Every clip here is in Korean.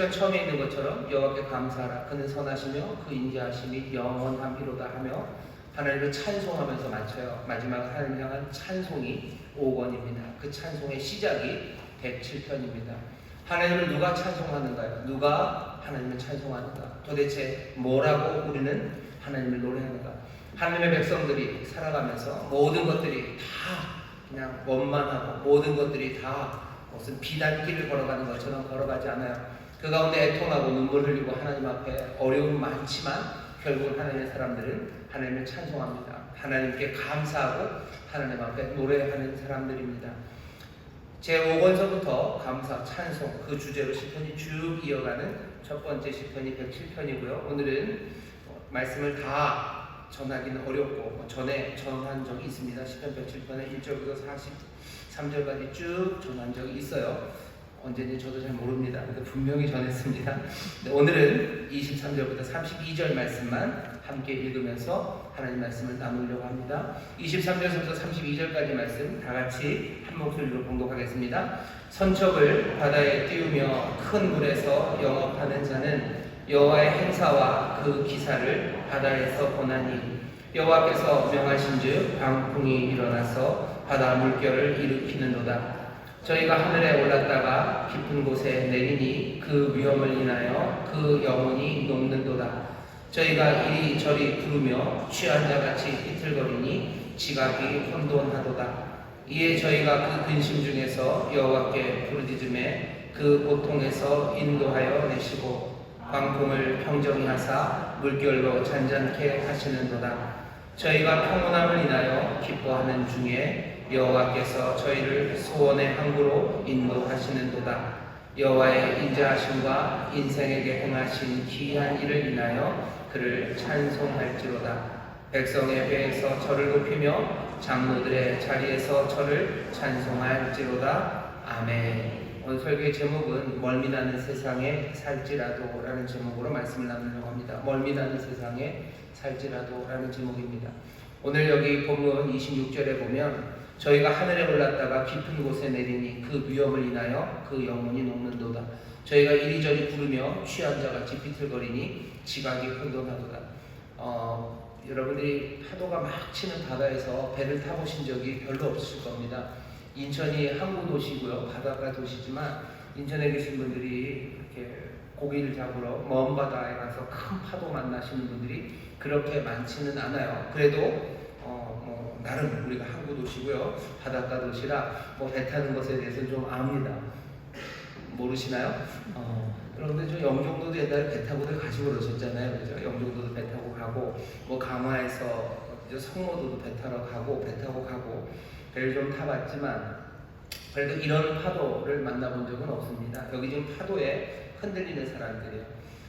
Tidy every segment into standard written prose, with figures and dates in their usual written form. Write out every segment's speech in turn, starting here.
처음에 있는 것처럼 여호와께 감사하라. 그는 선하시며 그 인자하심이 영원함이로다 하며 하나님을 찬송하면서 마쳐요. 마지막 하나님을 향한 찬송이 5권입니다. 그 찬송의 시작이 107편입니다. 하나님을 누가 찬송하는가요? 누가 하나님을 찬송하는가? 도대체 뭐라고 우리는 하나님을 노래하는가? 하나님의 백성들이 살아가면서 모든 것들이 다 그냥 원만하고 모든 것들이 다 무슨 비단길을 걸어가는 것처럼 걸어가지 않아요. 그 가운데 애통하고 눈물 흘리고 하나님 앞에 어려움 많지만 결국 하나님의 사람들은 하나님을 찬송합니다. 하나님께 감사하고 하나님 앞에 노래하는 사람들입니다. 제5권서부터 감사, 찬송 그 주제로 시편이 쭉 이어가는 첫 번째 시편이 107편이고요. 오늘은 말씀을 다 전하기는 어렵고 전에 전한 적이 있습니다. 시편 107편에 1절부터 43절까지 쭉 전한 적이 있어요. 언제인지 저도 잘 모릅니다. 근데 분명히 전했습니다. 오늘은 23절부터 32절 말씀만 함께 읽으면서 하나님 말씀을 나누려고 합니다. 23절부터 32절까지 말씀 다 같이 한 목소리로 봉독하겠습니다. 선척을 바다에 띄우며 큰 물에서 영업하는 자는 여호와의 행사와 그 기사를 바다에서 보나니 여호와께서 명하신즉 광풍이 일어나서 바다 물결을 일으키는도다. 저희가 하늘에 올랐다가 깊은 곳에 내리니 그 위험을 인하여 그 영혼이 녹는도다. 저희가 이리저리 부르며 취한 자같이 비틀거리니 지각이 혼돈하도다. 이에 저희가 그 근심 중에서 여호와께 부르짖음에 그 고통에서 인도하여 내시고 광풍을 평정히 하사 물결로 잔잔케 하시는도다. 저희가 평온함을 인하여 기뻐하는 중에 여호와께서 저희를 소원의 항구로 인도하시는도다. 여호와의 인자하심과 인생에게 행하신 기이한 일을 인하여 그를 찬송할지로다. 백성의 배에서 저를 높이며 장로들의 자리에서 저를 찬송할지로다. 아멘. 오늘 설교의 제목은 멀미나는 세상에 살지라도 라는 제목으로 말씀을 나누려고 합니다. 멀미나는 세상에 살지라도 라는 제목입니다. 오늘 여기 본문 26절에 보면 저희가 하늘에 올랐다가 깊은 곳에 내리니 그 위험을 인하여 그 영혼이 녹는도다. 저희가 이리저리 부르며 취한 자같이 비틀거리니 지각이 혼돈하도다. 여러분들이 파도가 막 치는 바다에서 배를 타보신 적이 별로 없으실 겁니다. 인천이 항구 도시고요. 바닷가 도시지만 인천에 계신 분들이 이렇게 고기를 잡으러 먼 바다에 가서 큰 파도 만나시는 분들이 그렇게 많지는 않아요. 그래도 나름 우리가 항구 도시고요. 바닷가 도시라 배 타는 것에 대해서는 좀 압니다. 모르시나요? 그런데 저 영종도도 옛날에 배 타고들 가시고 그러셨잖아요. 그죠? 영종도도 배 타고 가고 강화에서 성모도도 배 타러 가고 배 타고 가고 배를 좀 타봤지만 그래도 이런 파도를 만나본 적은 없습니다. 여기 지금 파도에 흔들리는 사람들이에요.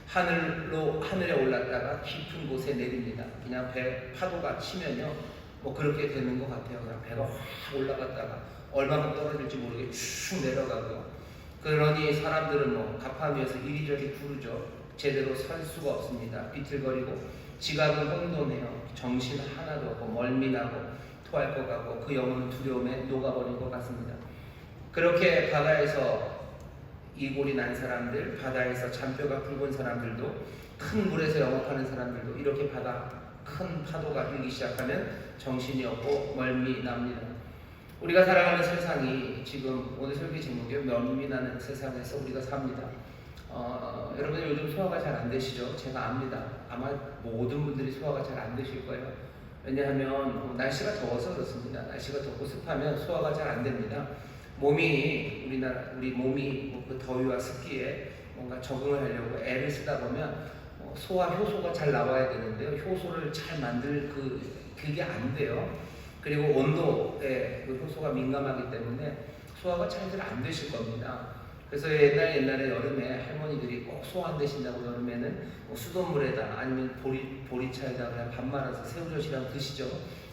하늘에 올랐다가 깊은 곳에 내립니다. 그냥 파도가 치면요. 그렇게 되는 것 같아요. 그냥 배가 확 올라갔다가 얼마나 떨어질지 모르게 쭉 내려가고요. 그러니 사람들은 가판 위에서 이리저리 구르죠. 제대로 설 수가 없습니다. 비틀거리고 지각은 혼돈해요. 정신 하나도 없고 멀미나고 토할 것 같고 그 영혼은 두려움에 녹아버린 것 같습니다. 그렇게 바다에서 이골이 난 사람들, 바다에서 잔뼈가 굵은 사람들도 큰 물에서 영업하는 사람들도 이렇게 큰 파도가 일기 시작하면 정신이 없고 멀미 납니다. 우리가 살아가는 세상이 지금 오늘 설교 제목이 멀미나는 세상에서 우리가 삽니다. 여러분 요즘 소화가 잘 안 되시죠? 제가 압니다. 아마 모든 분들이 소화가 잘 안 되실 거예요. 왜냐하면 날씨가 더워서 그렇습니다. 날씨가 덥고 습하면 소화가 잘 안 됩니다. 우리 몸이 그 더위와 습기에 뭔가 적응을 하려고 애를 쓰다 보면 소화 효소가 잘 나와야 되는데요. 효소를 잘 만들 그게 안 돼요. 그리고 온도에 그 효소가 민감하기 때문에 소화가 잘 안 되실 겁니다. 그래서 옛날에 여름에 할머니들이 꼭 소화 안 되신다고 여름에는 수돗물에다 아니면 보리차에다 그냥 밥 말아서 새우젓이랑 드시죠.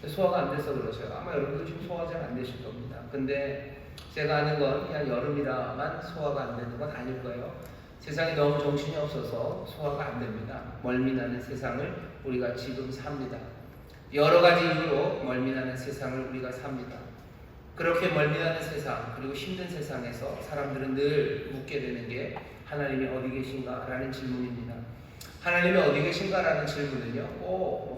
소화가 안 돼서 그러셔요. 아마 여러분들 지금 소화가 잘 안 되실 겁니다. 근데 제가 아는 건 그냥 여름이라만 소화가 안 되는 건 아닐 거예요. 세상이 너무 정신이 없어서 소화가 안 됩니다. 멀미나는 세상을 우리가 지금 삽니다. 여러 가지 이유로 멀미나는 세상을 우리가 삽니다. 그렇게 멀미나는 세상 그리고 힘든 세상에서 사람들은 늘 묻게 되는 게 하나님이 어디 계신가? 라는 질문입니다. 하나님이 어디 계신가라는 질문은요,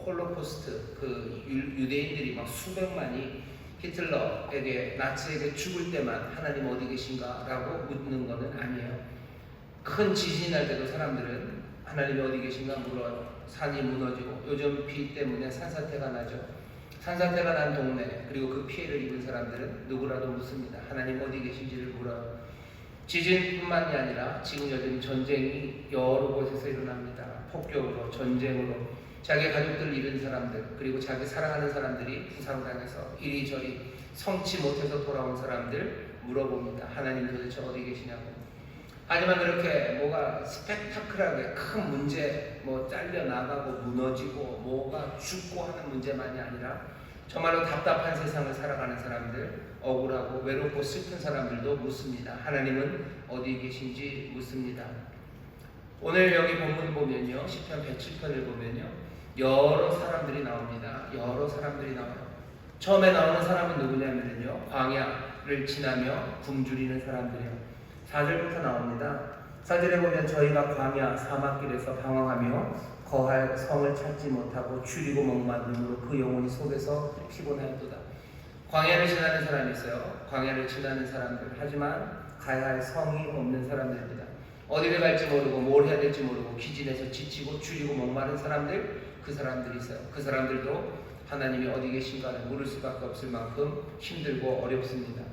홀로코스트, 그 유대인들이 막 수백만이 히틀러에게, 나치에게 죽을 때만 하나님 어디 계신가라고 묻는 것은 아니에요. 큰 지진이 날 때도 사람들은 하나님이 어디 계신가 물어요. 산이 무너지고 요즘 비 때문에 산사태가 나죠. 산사태가 난 동네, 그리고 그 피해를 입은 사람들은 누구라도 묻습니다. 하나님 어디 계신지를 물어요. 지진뿐만이 아니라 지금 여전히 전쟁이 여러 곳에서 일어납니다. 폭격으로, 전쟁으로 자기 가족들을 잃은 사람들, 그리고 자기 사랑하는 사람들이 부상당해서 이리저리 성치 못해서 돌아온 사람들 물어봅니다. 하나님 도대체 어디 계시냐고. 하지만 그렇게 뭐가 스펙타클하게 큰 문제, 뭐 잘려 나가고 무너지고 뭐가 죽고 하는 문제만이 아니라 정말로 답답한 세상을 살아가는 사람들, 억울하고 외롭고 슬픈 사람들도 묻습니다. 하나님은 어디 계신지 묻습니다. 오늘 여기 본문 보면요, 시편 107편을 보면요, 여러 사람들이 나옵니다. 여러 사람들이 나와요. 처음에 나오는 사람은 누구냐면요, 광야를 지나며 굶주리는 사람들이요. 4절부터 나옵니다. 4절에 보면 저희가 광야 사막길에서 방황하며 거할 성을 찾지 못하고 줄이고 목마름으로 그 영혼이 속에서 피곤하였도다. 광야를 지나는 사람이 있어요. 광야를 지나는 사람들. 하지만 가야 할 성이 없는 사람들입니다. 어디를 갈지 모르고 뭘 해야 될지 모르고 기진에서 지치고 줄이고 목마른 사람들, 그 사람들이 있어요. 그 사람들도 하나님이 어디 계신가를 물을 수밖에 없을 만큼 힘들고 어렵습니다.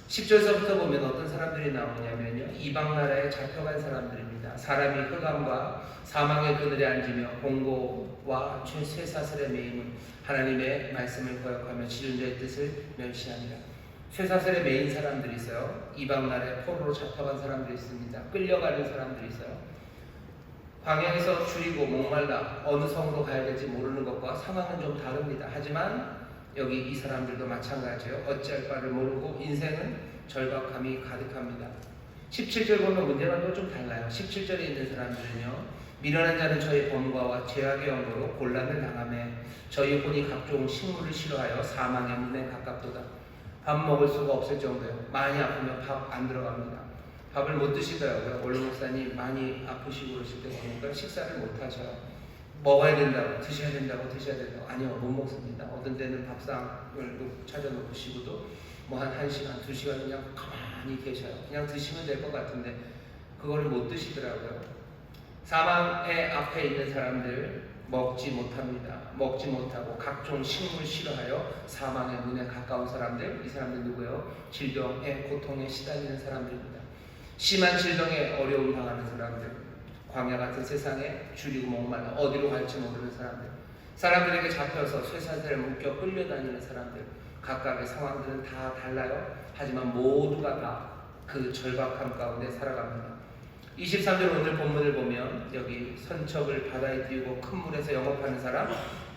10절서부터 보면 어떤 사람들이 나오냐면요, 이방 나라에 잡혀간 사람들입니다. 사람이 흑암과 사망의 그늘에 앉으며 공고와 쇠사슬에 매임은 하나님의 말씀을 거역하며 지존자의 뜻을 멸시합니다. 쇠사슬에 매인 사람들이 있어요. 이방 나라에 포로로 잡혀간 사람들이 있습니다. 끌려가는 사람들이 있어요. 광야에서 줄이고 목말라 어느 성으로 가야 될지 모르는 것과 상황은 좀 다릅니다. 하지만 여기 이 사람들도 마찬가지예요. 어찌할 바를 모르고 인생은 절박함이 가득합니다. 17절 보면 문제가 또 좀 달라요. 17절에 있는 사람들은요, 미련한 자는 저희 범과와 죄악의 영으로 곤란을 당하며 저희 혼이 각종 식물을 싫어하여 사망의 문에 가깝도다. 밥 먹을 수가 없을 정도예요. 많이 아프면 밥 안 들어갑니다. 밥을 못 드시더라고요. 원로 목사님 많이 아프시고 그러실 때 보니까 식사를 못 하셔요. 먹어야 된다고, 드셔야 된다고, 드셔야 된다고. 아니요, 못 먹습니다. 어떤 때는 밥상을 차려놓으시고도 뭐 한 1시간, 2시간 그냥 가만히 계셔요. 그냥 드시면 될 것 같은데 그거를 못 드시더라고요. 사망의 앞에 있는 사람들 먹지 못합니다. 먹지 못하고 각종 식물 싫어하여 사망의 문에 가까운 사람들, 이 사람들 누구예요? 질병의 고통에 시달리는 사람들입니다. 심한 질병에 어려움 당하는 사람들, 광야 같은 세상에 줄이고 목말라 어디로 갈지 모르는 사람들, 사람들에게 잡혀서 쇠사슬에 묶여 끌려다니는 사람들, 각각의 상황들은 다 달라요. 하지만 모두가 다 그 절박함 가운데 살아갑니다. 23절 오늘 본문을 보면 여기 선척을 바다에 띄우고 큰 물에서 영업하는 사람,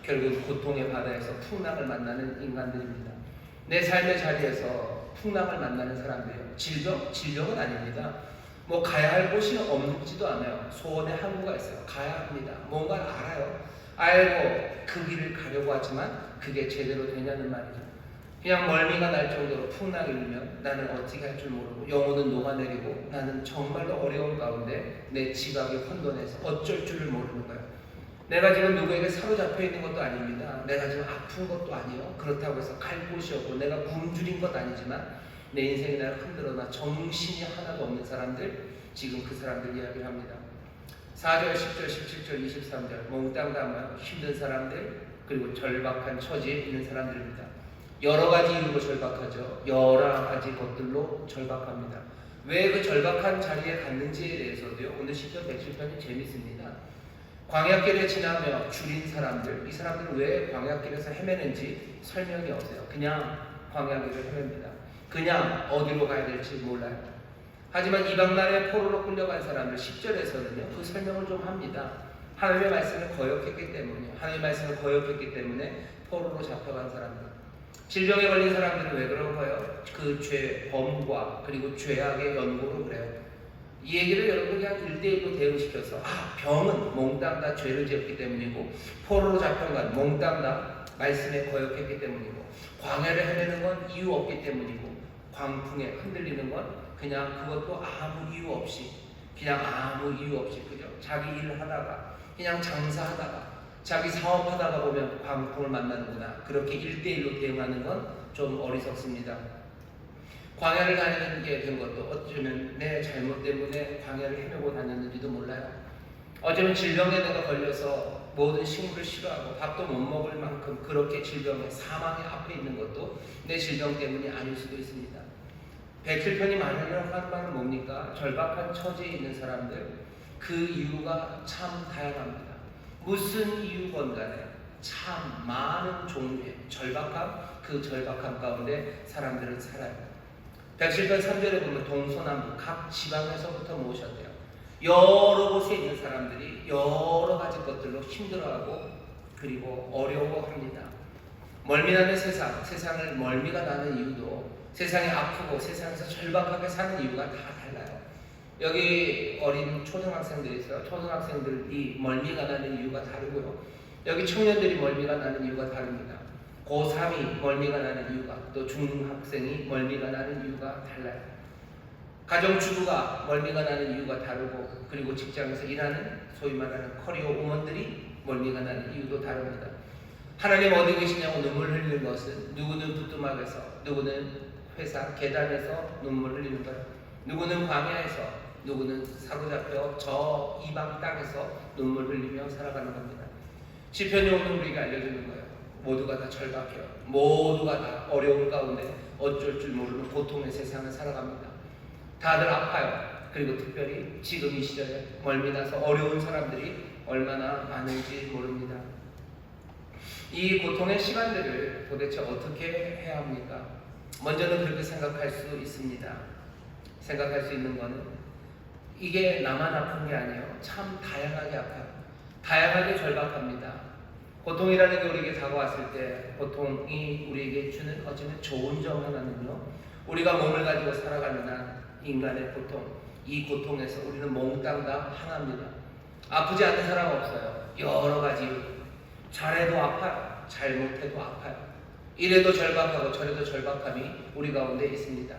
결국 고통의 바다에서 풍랑을 만나는 인간들입니다. 내 삶의 자리에서 풍랑을 만나는 사람들이에요. 질병은 아닙니다. 뭐 가야 할 곳이 없지도 않아요. 소원의 항구가 있어요. 가야 합니다. 뭔가를 알아요. 알고 그 길을 가려고 하지만 그게 제대로 되냐는 말이죠. 그냥 멀미가 날 정도로 풍랑이 일면 나는 어떻게 할 줄 모르고 영혼은 녹아내리고 나는 정말로 어려운 가운데 내 지각에 혼돈해서 어쩔 줄을 모르는 거예요. 내가 지금 누구에게 사로잡혀 있는 것도 아닙니다. 내가 지금 아픈 것도 아니에요. 그렇다고 해서 갈 곳이 없고 내가 굶주린 것 아니지만 내 인생이 나를 흔들어 나 정신이 하나도 없는 사람들, 지금 그 사람들 이야기를 합니다. 4절, 10절, 17절, 23절 몽땅 담아 힘든 사람들, 그리고 절박한 처지에 있는 사람들입니다. 여러 가지 이유로 절박하죠. 여러 가지 것들로 절박합니다. 왜 그 절박한 자리에 갔는지에 대해서도요, 오늘 시편 107편이 재밌습니다. 광야길에 지나며 줄인 사람들, 이 사람들은 왜 광야길에서 헤매는지 설명이 없어요. 그냥 광야길을 헤맵니다. 그냥 어디로 가야 될지 몰라요. 하지만 이방 나라의 포로로 끌려간 사람들 10절에서는요, 그 설명을 좀 합니다. 하나님의 말씀을 거역했기 때문에, 하나님의 말씀을 거역했기 때문에 포로로 잡혀간 사람들, 질병에 걸린 사람들은 왜 그런가요? 그 범과 그리고 죄악의 연고로 그래요. 이 얘기를 여러분 그냥 1대1로 대응시켜서 병은 몽땅 다 죄를 지었기 때문이고, 포로로 잡혀간 건 몽땅 다 말씀에 거역했기 때문이고, 광야를 헤매는 건 이유 없기 때문이고, 광풍에 흔들리는 건 그냥 그것도 아무 이유 없이 그냥 아무 이유 없이, 그죠? 자기 일을 하다가, 그냥 장사하다가, 자기 사업하다가 보면 광풍을 만나는구나. 그렇게 1대1로 대응하는 건 좀 어리석습니다. 광야를 다니게 된 것도 어쩌면 내 잘못 때문에 광야를 헤매고 다녔는지도 몰라요. 어쩌면 질병에 내가 걸려서 모든 식물을 싫어하고 밥도 못 먹을 만큼 그렇게 질병에 사망의 앞에 있는 것도 내 질병 때문이 아닐 수도 있습니다. 107편이 말하려고 하는 바는 뭡니까? 절박한 처지에 있는 사람들, 그 이유가 참 다양합니다. 무슨 이유건 간에 참 많은 종류의 절박함, 그 절박함 가운데 사람들은 살아요. 107편 3절에 보면 동서남북 각 지방에서부터 모으셨대요. 여러 곳에 있는 사람들이 여러 가지 것들로 힘들어하고 그리고 어려워합니다. 멀미나는 세상을 멀미가 나는 이유도, 세상이 아프고 세상에서 절박하게 사는 이유가 다 달라요. 여기 어린 초등학생들이 있어요. 초등학생들이 멀미가 나는 이유가 다르고요. 여기 청년들이 멀미가 나는 이유가 다릅니다. 고3이 멀미가 나는 이유가, 또 중학생이 멀미가 나는 이유가 달라요. 가정주부가 멀미가 나는 이유가 다르고, 그리고 직장에서 일하는 소위 말하는 커리어 우먼들이 멀미가 나는 이유도 다릅니다. 하나님 어디 계시냐고 눈물 흘리는 것은, 누구는 부뚜막에서, 누구는 회사 계단에서 눈물 흘리는 거예요. 누구는 광야에서, 누구는 사로잡혀 저 이방 땅에서 눈물 흘리며 살아가는 겁니다. 시편이 오늘 우리가 알려주는 거예요. 모두가 다 절박해요. 모두가 다 어려운 가운데 어쩔 줄 모르는 고통의 세상을 살아갑니다. 다들 아파요. 그리고 특별히 지금 이 시절에 멀미나서 어려운 사람들이 얼마나 많은지 모릅니다. 이 고통의 시간들을 도대체 어떻게 해야 합니까? 먼저는 그렇게 생각할 수 있습니다. 생각할 수 있는 것은 이게 나만 아픈 게 아니에요. 참 다양하게 아파요. 다양하게 절박합니다. 고통이라는 게 우리에게 다가왔을 때, 고통이 우리에게 주는 어쩌면 좋은 점 하나는요, 우리가 몸을 가지고 살아가는 한 인간의 고통, 이 고통에서 우리는 몽땅 다 하나입니다. 아프지 않는 사람 없어요. 여러 가지 이유. 잘해도 아파요. 잘못해도 아파요. 이래도 절박하고 저래도 절박함이 우리 가운데 있습니다.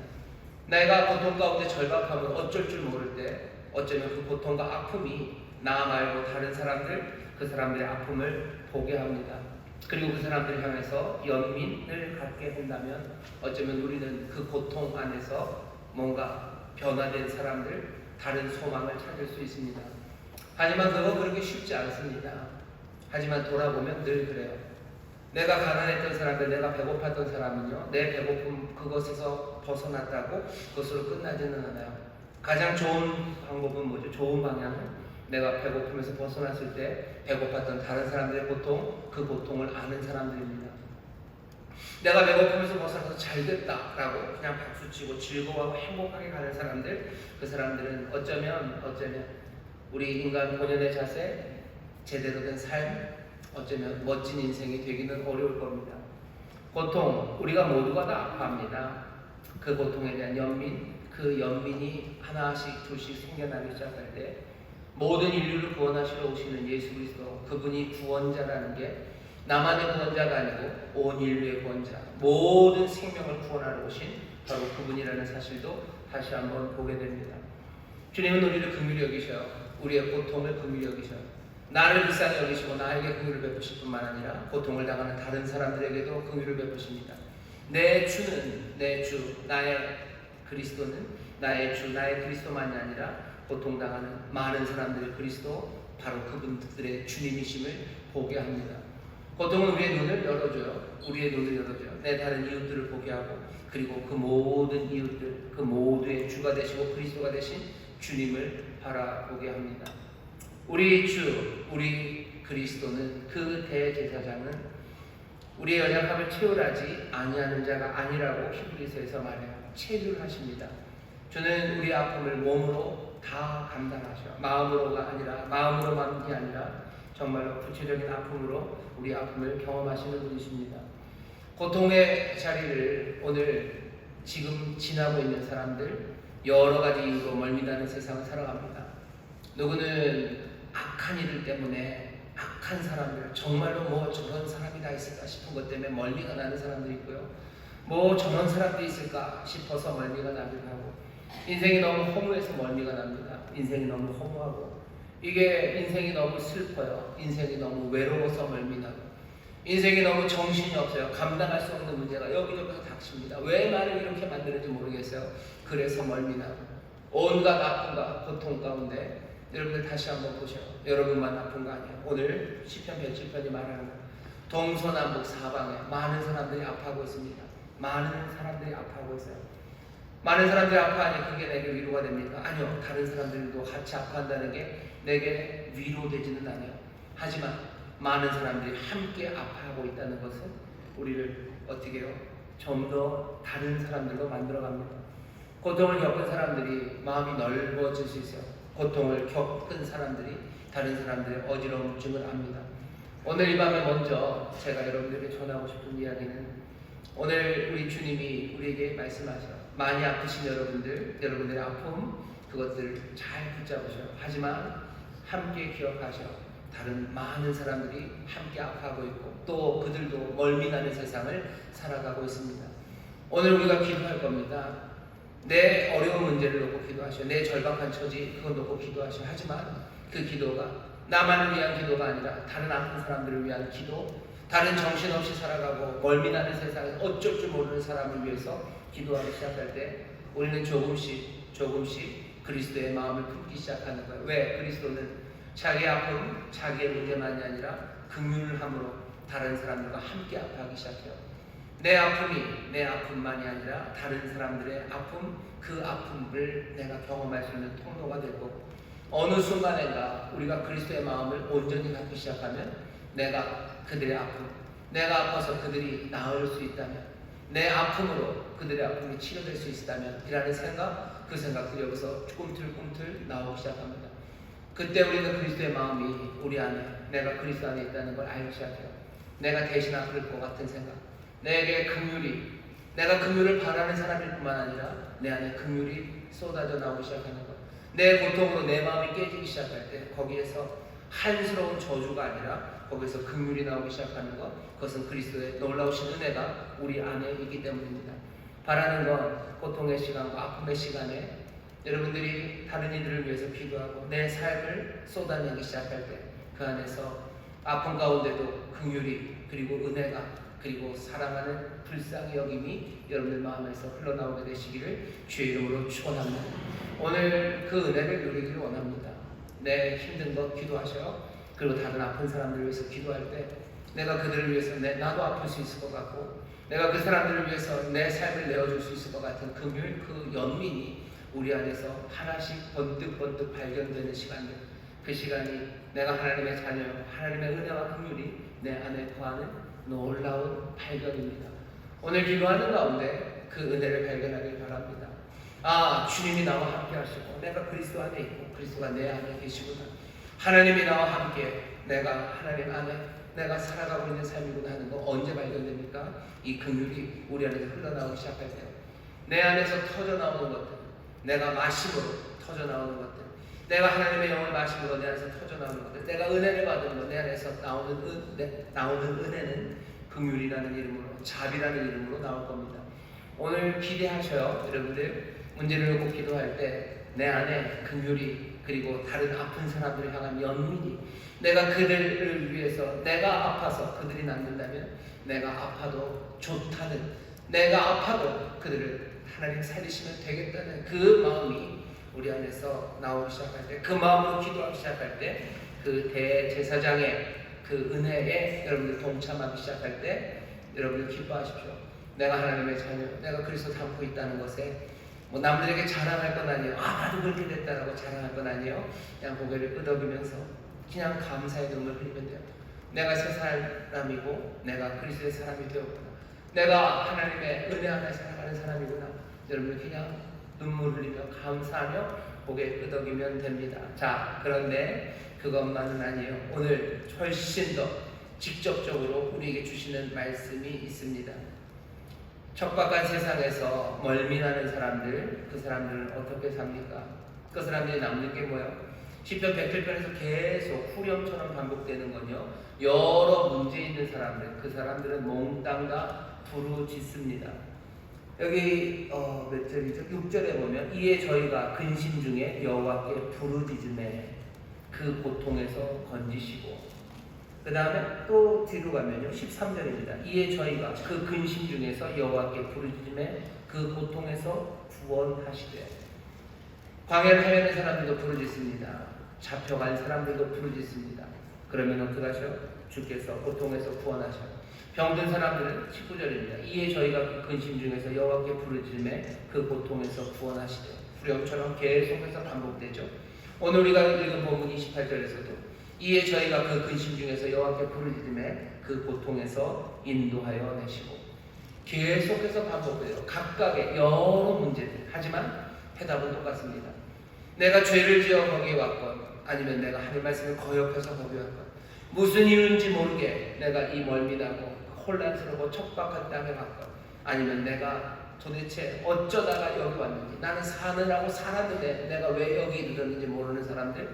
내가 고통 가운데 절박하면 어쩔 줄 모를 때, 어쩌면 그 고통과 아픔이 나 말고 다른 사람들, 그 사람들의 아픔을 보게 합니다. 그리고 그 사람들을 향해서 연민을 갖게 된다면, 어쩌면 우리는 그 고통 안에서 뭔가 변화된 사람들, 다른 소망을 찾을 수 있습니다. 하지만 그거 그렇게 쉽지 않습니다. 하지만 돌아보면 늘 그래요. 내가 가난했던 사람들, 내가 배고팠던 사람은요, 내 배고픔 그것에서 벗어났다고 그것으로 끝나지는 않아요. 가장 좋은 방법은 뭐죠? 좋은 방향은 내가 배고픔에서 벗어났을 때 배고팠던 다른 사람들의 고통, 그 고통을 아는 사람들입니다. 내가 배고픔에서 벗어나서 잘됐다라고 그냥 박수치고 즐거워하고 행복하게 가는 사람들, 그 사람들은 어쩌면 우리 인간 본연의 자세, 제대로 된 삶, 어쩌면 멋진 인생이 되기는 어려울 겁니다. 고통, 우리가 모두가 다 아파합니다. 그 고통에 대한 연민, 그 연민이 하나씩 둘씩 생겨나기 시작할 때, 모든 인류를 구원하시러 오시는 예수 그리스도, 그분이 구원자라는 게 나만의 구원자가 아니고 온 인류의 구원자, 모든 생명을 구원하러 오신 바로 그분이라는 사실도 다시 한번 보게 됩니다. 주님은 우리를 긍휼히 여기셔요. 우리의 고통을 긍휼히 여기셔요. 나를 불쌍히 여기시고 나에게 긍휼을 베푸실 뿐만 아니라 고통을 당하는 다른 사람들에게도 긍휼을 베푸십니다. 내 주는, 내 주, 나의 그리스도는 나의 주, 나의 그리스도만이 아니라 고통당하는 많은 사람들의 그리스도, 바로 그분들의 주님이심을 보게 합니다. 고통은 우리의 눈을 열어줘요. 우리의 눈을 열어줘요. 내 다른 이웃들을 보게 하고, 그리고 그 모든 이웃들, 그 모두의 주가 되시고 그리스도가 되신 주님을 바라보게 합니다. 우리 주, 우리 그리스도는, 그 대제사장은 우리의 연약함을 채울하지 아니하는 자가 아니라고 히브리서에서 말해요. 체휼하십니다. 주는 우리의 아픔을 몸으로 다 감당하셔. 마음으로가 아니라, 마음으로만이 아니라 정말로 구체적인 아픔으로 우리 아픔을 경험하시는 분이십니다. 고통의 자리를 오늘 지금 지나고 있는 사람들, 여러 가지 이유로 멀미나는 세상을 살아갑니다. 누구는 악한 일들 때문에, 악한 사람들, 정말로 뭐 저런 사람이 다 있을까 싶은 것 때문에 멀미가 나는 사람들이 있고요. 뭐 저런 사람들이 있을까 싶어서 멀미가 나기도 하고, 인생이 너무 허무해서 멀미가 납니다. 인생이 너무 허무하고 이게 인생이 너무 슬퍼요. 인생이 너무 외로워서 멀미나고 인생이 너무 정신이 없어요. 감당할 수 없는 문제가 여기저기서 닥칩니다. 왜 나를 이렇게 만드는지 모르겠어요. 그래서 멀미나고 온갖 아픔과 고통 가운데 여러분들 다시 한번 보셔요. 여러분만 아픈 거 아니에요. 오늘 시편 107편이 말하는 거 동서남북 사방에 많은 사람들이 아파하고 있습니다. 많은 사람들이 아파하고 있어요. 많은 사람들이 아파하니 그게 내게 위로가 됩니까? 아니요. 다른 사람들도 같이 아파한다는 게 내게 위로되지는 않아요. 하지만 많은 사람들이 함께 아파하고 있다는 것은 우리를 어떻게 해요? 좀 더 다른 사람들로 만들어갑니다. 고통을 겪은 사람들이 마음이 넓어질 수 있어요. 고통을 겪은 사람들이 다른 사람들의 어지러움증을 압니다. 오늘 이 밤에 먼저 제가 여러분들에게 전하고 싶은 이야기는 오늘 우리 주님이 우리에게 말씀하셔요. 많이 아프신 여러분들의 아픔 그것들을 잘 붙잡으셔요. 하지만 함께 기억하셔. 다른 많은 사람들이 함께 아파하고 있고 또 그들도 멀미나는 세상을 살아가고 있습니다. 오늘 우리가 기도할 겁니다. 내 어려운 문제를 놓고 기도하셔. 내 절박한 처지 그거 놓고 기도하셔. 하지만 그 기도가 나만을 위한 기도가 아니라 다른 아픈 사람들을 위한 기도, 다른 정신없이 살아가고 멀미나는 세상에서 어쩔 줄 모르는 사람을 위해서 기도하기 시작할 때 우리는 조금씩 그리스도의 마음을 품기 시작하는 거예요. 왜? 그리스도는 자기의 아픔, 자기의 문제만이 아니라 긍휼을 함으로 다른 사람들과 함께 아파하기 시작해요. 내 아픔이 내 아픔만이 아니라 다른 사람들의 아픔, 그 아픔을 내가 경험할 수 있는 통로가 되고 어느 순간인가 우리가 그리스도의 마음을 온전히 갖기 시작하면 내가 그들의 아픔, 내가 아파서 그들이 나을 수 있다면 내 아픔으로 그들의 아픔이 치료될 수 있다면 이라는 생각, 그 생각들이 여기서 꿈틀꿈틀 나오기 시작합니다. 그때 우리는 그리스도의 마음이 우리 안에, 내가 그리스도 안에 있다는 걸 알기 시작해요. 내가 대신 아플 것 같은 생각, 내게 긍휼이, 내가 긍휼을 바라는 사람일 뿐만 아니라 내 안에 긍휼이 쏟아져 나오기 시작하는 것, 내 고통으로 내 마음이 깨지기 시작할 때 거기에서 한스러운 저주가 아니라 거기서 긍휼이 나오기 시작하는 것, 그것은 그리스도의 놀라우신 은혜가 우리 안에 있기 때문입니다. 바라는 건 고통의 시간과 아픔의 시간에 여러분들이 다른 이들을 위해서 기도하고 내 삶을 쏟아내기 시작할 때 그 안에서 아픔 가운데도 긍휼이 그리고 은혜가 그리고 사랑하는 불쌍히 여김이 여러분들 마음에서 흘러나오게 되시기를 주의 이름으로 축원합니다. 오늘 그 은혜를 누리기를 원합니다. 내 힘든 것 기도하셔요. 그리고 다른 아픈 사람들을 위해서 기도할 때 내가 그들을 위해서 나도 아플 수 있을 것 같고 내가 그 사람들을 위해서 내 삶을 내어줄 수 있을 것 같은 긍휼, 그 연민이 우리 안에서 하나씩 번뜩번뜩 발견되는 시간들, 그 시간이 내가 하나님의 자녀, 하나님의 은혜와 긍휼이 내 안에 거하는 놀라운 발견입니다. 오늘 기도하는 가운데 그 은혜를 발견하길 바랍니다. 아, 주님이 나와 함께 하시고 내가 그리스도 안에 있고 그리스도가 내 안에 계시구나. 하나님이 나와 함께 내가 하나님 안에 내가 살아가고 있는 삶이구나 하는 거 언제 발견됩니까? 이 긍휼이 우리 안에서 흘러나오기 시작할 때요. 내 안에서 터져나오는 것들, 내가 마심으로 터져나오는 것들, 내가 하나님의 영을 마심으로 내 안에서 터져나오는 것들, 내가 은혜를 받은 것, 내 안에서 나오는 은혜는 긍휼이라는 이름으로, 자비라는 이름으로 나올 겁니다. 오늘 기대하셔요. 여러분들 문제를 놓고 기도할 때 내 안에 긍휼이 그리고 다른 아픈 사람들을 향한 연민이, 내가 그들을 위해서 내가 아파서 그들이 낫는다면 내가 아파도 좋다는, 내가 아파도 그들을 하나님 살리시면 되겠다는 그 마음이 우리 안에서 나오기 시작할 때, 그 마음으로 기도하기 시작할 때, 그 대제사장의 그 은혜에 여러분들 동참하기 시작할 때 여러분들 기뻐하십시오. 내가 하나님의 자녀, 내가 그리스도 닮고 있다는 것에 뭐 남들에게 자랑할 건 아니에요. 아, 나도 그렇게 됐다라고 자랑할 건 아니에요. 그냥 고개를 끄덕이면서 그냥 감사의 눈물 흘리면 돼요. 내가 새 사람이고 내가 그리스도의 사람이 되었구나. 내가 하나님의 은혜 안에 살아가는 사람이구나. 여러분 그냥 눈물 흘리며 감사하며 고개 끄덕이면 됩니다. 자, 그런데 그것만은 아니에요. 오늘 훨씬 더 직접적으로 우리에게 주시는 말씀이 있습니다. 척박한 세상에서 멀미나는 사람들, 그 사람들은 어떻게 삽니까? 그 사람들이 남는 게 뭐예요? 시편 107편에서 계속 후렴처럼 반복되는 건요, 여러 문제 있는 사람들, 그 사람들은 몽땅 다 부르짖습니다. 여기 몇 절이죠? 6절에 보면 이에 저희가 근심 중에 여호와께 부르짖음에 그 고통에서 건지시고, 그 다음에 또 뒤로 가면요 13절입니다. 이에 저희가 그 근심 중에서 여호와께 부르짖음에 그 고통에서 구원하시되. 광야를 헤매는 사람들도 부르짖습니다. 잡혀간 사람들도 부르짖습니다. 그러면 어떡하셔? 주께서 고통에서 구원하셔. 병든 사람들은 19절입니다. 이에 저희가 그 근심 중에서 여호와께 부르짖음에 그 고통에서 구원하시되. 후렴처럼 계속해서 반복되죠. 오늘 우리가 읽은 본문 28절에서도 이에 저희가 그 근심 중에서 여호와께 부르짖음에 그 고통에서 인도하여 내시고. 계속해서 반복돼요. 각각의 여러 문제들. 하지만 해답은 똑같습니다. 내가 죄를 지어 거기에 왔건, 아니면 내가 하나님 말씀을 거역해서 거기 왔건, 무슨 이유인지 모르게 내가 이 멀미나고 혼란스럽고 척박한 땅에 갔건, 아니면 내가 도대체 어쩌다가 여기 왔는지, 나는 사느라고 살았는데 내가 왜 여기 이르렀는지 모르는 사람들,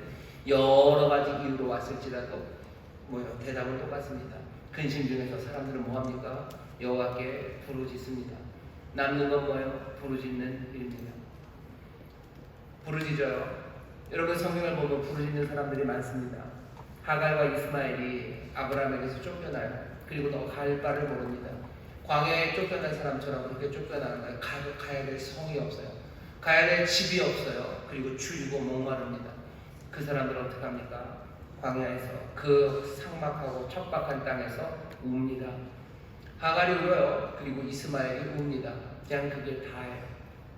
여러 가지 이유로 왔을지라도 대답은 똑같습니다. 근심 중에서 사람들은 뭐합니까? 여호와께 부르짖습니다. 남는 건 뭐예요? 부르짖는 일입니다. 부르짖어요. 여러분 성경을 보면 부르짖는 사람들이 많습니다. 하갈과 이스마엘이 아브라함에게서 쫓겨나요. 그리고 너 갈 바를 모릅니다. 광야에 쫓겨난 사람처럼 그렇게 쫓겨나는 거예요. 가야 될 성이 없어요. 가야 될 집이 없어요. 그리고 추위고 목마릅니다. 그 사람들은 어떻게 합니까? 광야에서 그 삭막하고 척박한 땅에서 웁니다. 하갈이 울어요. 그리고 이스마엘이 웁니다. 그냥 그게 다예요.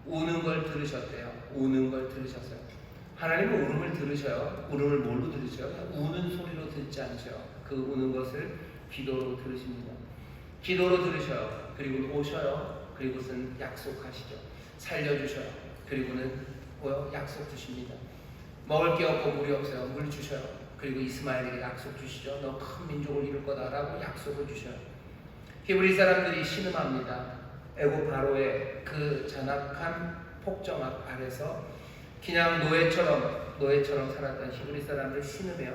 우는 걸 들으셨대요. 우는 걸 들으셨어요. 하나님은 울음을 들으셔요. 울음을 뭘로 들으셔요? 우는 소리로 듣지 않죠. 그 우는 것을 기도로 들으십니다. 기도로 들으셔요. 그리고 오셔요. 그리고는 약속하시죠. 살려주셔요. 그리고는 약속 주십니다. 먹을 게 없고 물이 없어요. 물 주셔요. 그리고 이스마엘에게 약속 주시죠. 너 큰 민족을 이룰 거다라고 약속을 주셔요. 히브리 사람들이 신음합니다. 애굽 바로의 그 잔악한 폭정악 아래서 그냥 노예처럼 살았던 히브리 사람들 신음해요.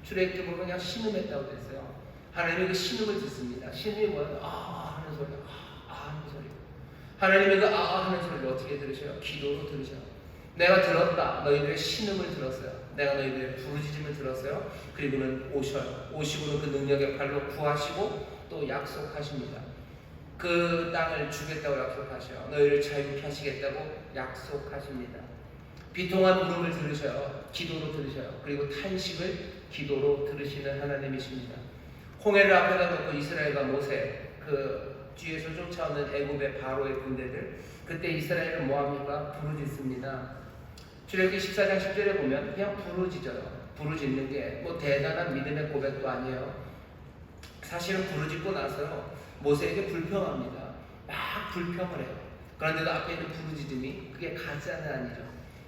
출애굽기 보면 그냥 신음했다고 됐어요. 하나님이 그 신음을 듣습니다. 신음이 뭐예요? 아 하는 소리, 하는 소리. 하나님이 그 하는 소리를 어떻게 들으셔요? 기도로 들으셔요. 내가 들었다. 너희들의 신음을 들었어요. 내가 너희들의 부르짖음을 들었어요. 그리고는 오셔요. 오시고는 그 능력의 팔로 구하시고 또 약속하십니다. 그 땅을 주겠다고 약속하셔요. 너희를 자유케 하시겠다고 약속하십니다. 비통한 울음을 들으셔요. 기도로 들으셔요. 그리고 탄식을 기도로 들으시는 하나님이십니다. 홍해를 앞에다 놓고 이스라엘과 모세, 그 뒤에서 쫓아오는 애굽의 바로의 군대들, 그때 이스라엘은 뭐합니까? 부르짖습니다. 출애굽기 14장 10절에 보면 그냥 부르짖어요. 부르짖는 게 대단한 믿음의 고백도 아니에요. 사실은 부르짖고 나서요 모세에게 불평합니다. 막 불평을 해요. 그런데도 앞에 있는 부르짖음이 그게 가짜는 아니죠.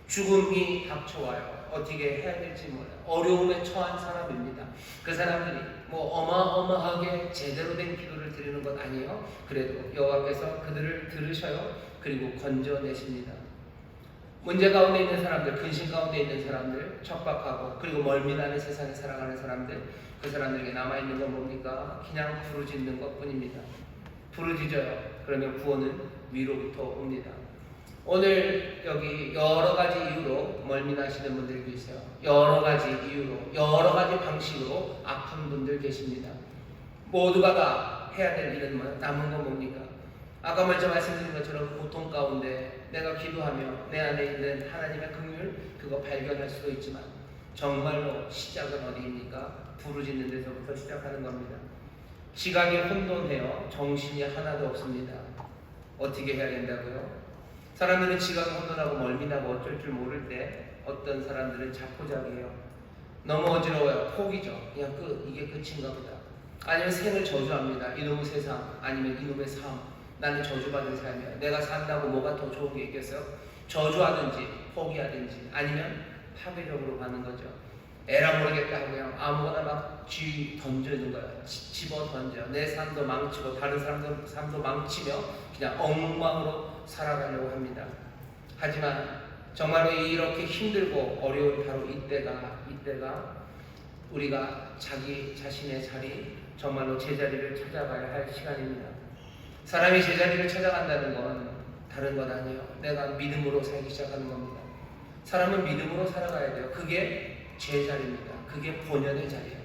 죽음이 닥쳐와요. 어떻게 해야 될지 몰라요. 어려움에 처한 사람입니다. 그 사람들이 어마어마하게 제대로 된 기도를 드리는 것 아니에요. 그래도 여호와께서 그들을 들으셔요. 그리고 건져내십니다. 문제 가운데 있는 사람들, 근심 가운데 있는 사람들, 척박하고 그리고 멀미나는 세상에 살아가는 사람들, 그 사람들에게 남아있는 건 뭡니까? 그냥 부르짖는 것뿐입니다. 부르짖어요. 그러면 구원은 위로부터 옵니다. 오늘 여기 여러 가지 이유로 멀미나시는 분들 계세요. 여러 가지 이유로, 여러 가지 방식으로 아픈 분들 계십니다. 모두가 다 해야 될 일은 남은 건 뭡니까? 아까 먼저 말씀드린 것처럼 고통 가운데 내가 기도하며 내 안에 있는 하나님의 긍휼 그거 발견할 수도 있지만 정말로 시작은 어디입니까? 부르짖는 데서부터 시작하는 겁니다. 지각이 혼돈해요. 정신이 하나도 없습니다. 어떻게 해야 된다고요? 사람들은 지각이 혼돈하고 멀미나고 어쩔 줄 모를 때 어떤 사람들은 자포자기해요. 너무 어지러워요. 포기죠. 그냥 이게 끝인가 보다. 아니면 생을 저주합니다. 이놈의 세상, 아니면 이놈의 삶. 나는 저주받은 삶이야. 내가 산다고 뭐가 더 좋은 게 있겠어요? 저주하든지 포기하든지 아니면 파괴적으로 가는 거죠. 에라 모르겠다 하고 그냥 아무거나 막 던져주는 거예요. 집어 던져. 내 삶도 망치고 다른 사람들 삶도 망치며 그냥 엉망으로 살아가려고 합니다. 하지만 정말로 이렇게 힘들고 어려운 바로 이때가 우리가 자기 자신의 자리, 정말로 제자리를 찾아가야 할 시간입니다. 사람이 제자리를 찾아간다는 건 다른 건 아니에요. 내가 믿음으로 살기 시작하는 겁니다. 사람은 믿음으로 살아가야 돼요. 그게 제자리입니다. 그게 본연의 자리예요.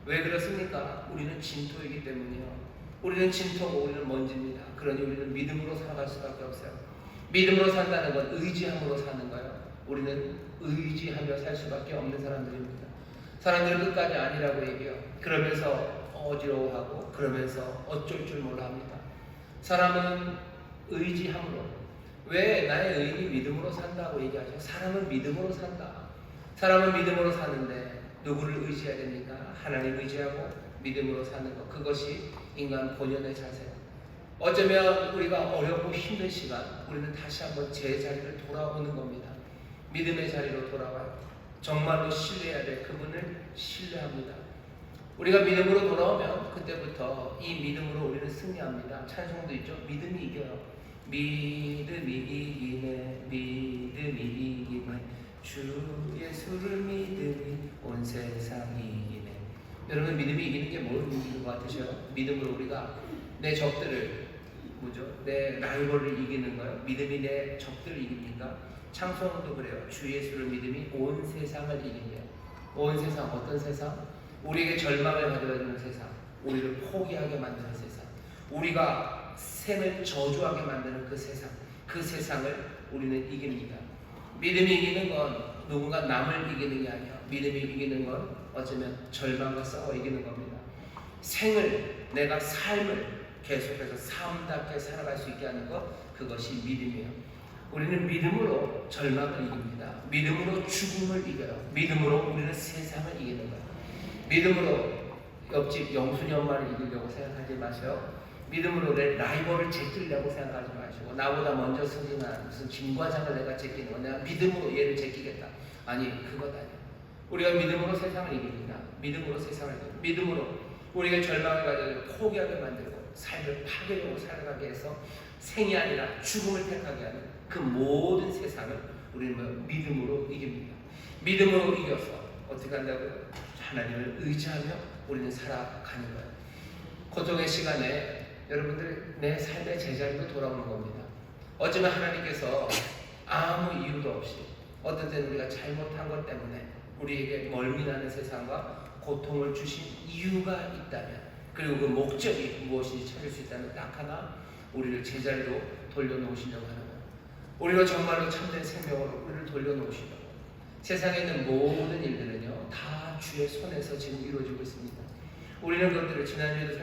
왜 그렇습니까? 우리는 진토이기 때문이요. 우리는 진토고 우리는 먼지입니다. 그러니 우리는 믿음으로 살아갈 수밖에 없어요. 믿음으로 산다는 건 의지함으로 사는 거예요. 우리는 의지하며 살 수밖에 없는 사람들입니다. 사람들은 끝까지 아니라고 얘기해요. 그러면서 어지러워하고 그러면서 어쩔 줄 몰라 합니다. 사람은 의지함으로, 왜 나의 의인이 믿음으로 산다고 얘기하죠? 사람은 믿음으로 산다. 사람은 믿음으로 사는데 누구를 의지해야 됩니까? 하나님 의지하고 믿음으로 사는 것, 그것이 인간 본연의 자세예요. 어쩌면 우리가 어렵고 힘든 시간, 우리는 다시 한번 제 자리를 돌아오는 겁니다. 믿음의 자리로 돌아와요. 정말로 신뢰해야 될 그분을 신뢰합니다. 우리가 믿음으로 돌아오면 그때부터 이 믿음으로 우리는 승리합니다. 찬송도 있죠. 믿음이 이겨요. 믿음이 이기네, 믿음이 이기네, 주 예수를 믿음이 온 세상이 이기네. 여러분, 믿음이 이기는 게 뭘 이기는 것 같으셔요? 믿음으로 우리가 내 적들을, 내 라이벌을 이기는 거예요. 믿음이 내 적들을 이깁니까? 창세기도 그래요. 주 예수를 믿음이 온 세상을 이긴대요. 온 세상, 어떤 세상? 우리에게 절망을 가져다주는 세상, 우리를 포기하게 만드는 세상, 우리가 생을 저주하게 만드는 그 세상, 그 세상을 우리는 이깁니다. 믿음이 이기는 건 누군가 남을 이기는 게 아니야. 믿음이 이기는 건 어쩌면 절망과 싸워 이기는 겁니다. 생을, 내가 삶을 계속해서 삶답게 살아갈 수 있게 하는 것, 그것이 믿음이에요. 우리는 믿음으로 절망을 이깁니다. 믿음으로 죽음을 이겨요. 믿음으로 우리는 세상을 이기는 거예요. 믿음으로 옆집 영순이 엄마를 이기려고 생각하지 마세요. 믿음으로 내 라이벌을 제끼려고 생각하지 마시고, 나보다 먼저 승진한 무슨 김과장을 내가 제끼는 거, 내가 믿음으로 얘를 제끼겠다. 아니, 그것 아니에요. 우리가 믿음으로 세상을 이깁니다. 믿음으로 세상을 이깁니다. 믿음으로 우리가 절망을 가지고 포기하게 만들고 삶을 파괴적으로 살아가게 해서 생이 아니라 죽음을 택하게 하는 그 모든 세상을 우리는 믿음으로 이깁니다. 믿음으로 이겨서 어떻게 한다고요? 하나님을 의지하며 우리는 살아가는 거예요. 고통의 시간에 여러분들 내 삶의 제자리로 돌아오는 겁니다. 어쩌면 하나님께서 아무 이유도 없이 어떤 때는 우리가 잘못한 것 때문에 우리에게 멀미나는 세상과 고통을 주신 이유가 있다면, 그리고 그 목적이 무엇인지 찾을 수 있다면 딱 하나, 우리를 제자리로 돌려놓으시려고 하는 거예요. 우리가 정말로 참된 생명으로 우리를 돌려놓으시려고. 세상에 있는 모든 일들은요, 다 주의 손에서 지금 이루어지고 있습니다. 우리는 그것들을 지난주에도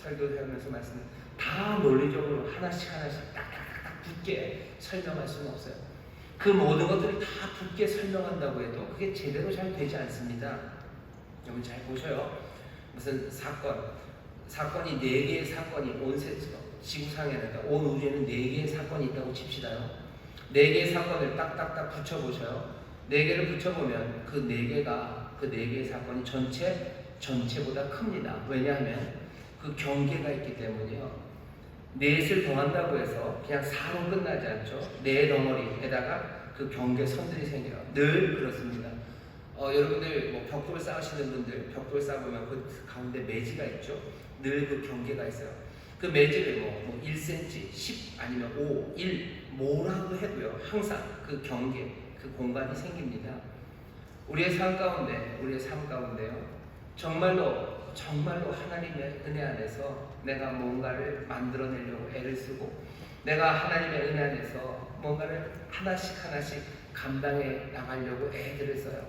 설교하면서 말씀을 다 논리적으로 하나씩 딱딱딱 붙게 설명할 수는 없어요. 그 모든 것들을 다 붙게 설명한다고 해도 그게 제대로 잘 되지 않습니다. 여러분 잘 보셔요. 무슨 사건이 4개의 사건이 온 지구상에는, 온 우주에는 4개의 사건이 있다고 칩시다요. 4개의 사건을 딱딱딱 붙여보셔요. 4개를 붙여보면 그 4개의 사건이 전체보다 큽니다. 왜냐하면 그 경계가 있기 때문이요. 넷을 더한다고 해서 그냥 4로 끝나지 않죠. 4덩어리에다가 그 경계선들이 생겨요. 늘 그렇습니다. 여러분들 벽돌 쌓으시는 분들, 벽돌 쌓으면 그 가운데 매지가 있죠. 늘 그 경계가 있어요. 그 매지를 1cm, 10 아니면 5, 1 뭐라고 해도요, 항상 그 경계, 그 공간이 생깁니다. 우리의 삶 가운데요, 정말로 하나님의 은혜 안에서 내가 뭔가를 만들어내려고 애를 쓰고, 내가 하나님의 은혜 안에서 뭔가를 하나씩 감당해 나가려고 애들을 써요.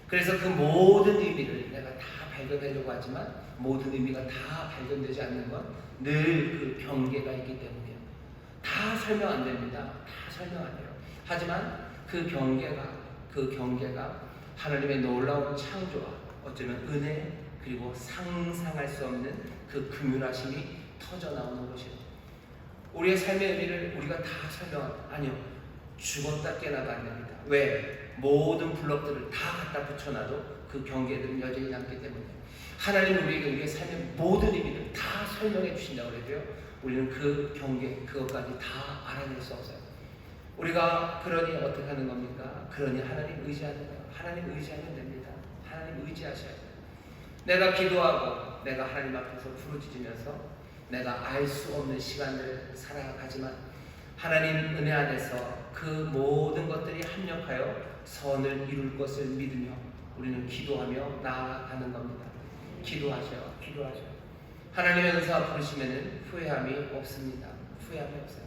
그래서 그 모든 의미를 내가 다 발견하려고 하지만 모든 의미가 다 발견되지 않는 건 늘 그 경계가 있기 때문이에요. 다 설명 안 됩니다. 다 설명 안 돼요. 하지만 그 경계가 하나님의 놀라운 창조와 어쩌면 은혜, 그리고 상상할 수 없는 그 긍휼하심이 터져 나오는 것이에요. 우리의 삶의 의미를 우리가 다 아니요, 죽었다 깨나도 안 됩니다. 왜? 모든 블럭들을 다 갖다 붙여놔도 그 경계들은 여전히 남기 때문에 하나님은 우리의 삶의 모든 의미를 다 설명해 주신다고 그래도요, 우리는 그 경계, 그것까지 다 알아낼 수 없어요. 우리가 그러니 어떻게 하는 겁니까? 그러니 하나님 의지하는 거예요. 하나님 의지하면 됩니다. 하나님 의지하셔야 돼요. 내가 기도하고 내가 하나님 앞에서 부르짖으면서 내가 알 수 없는 시간을 살아가지만 하나님 은혜 안에서 그 모든 것들이 합력하여 선을 이룰 것을 믿으며 우리는 기도하며 나아가는 겁니다. 기도하셔요. 기도하셔요. 하나님의 은사 부르시면은 후회함이 없습니다. 후회함이 없어요.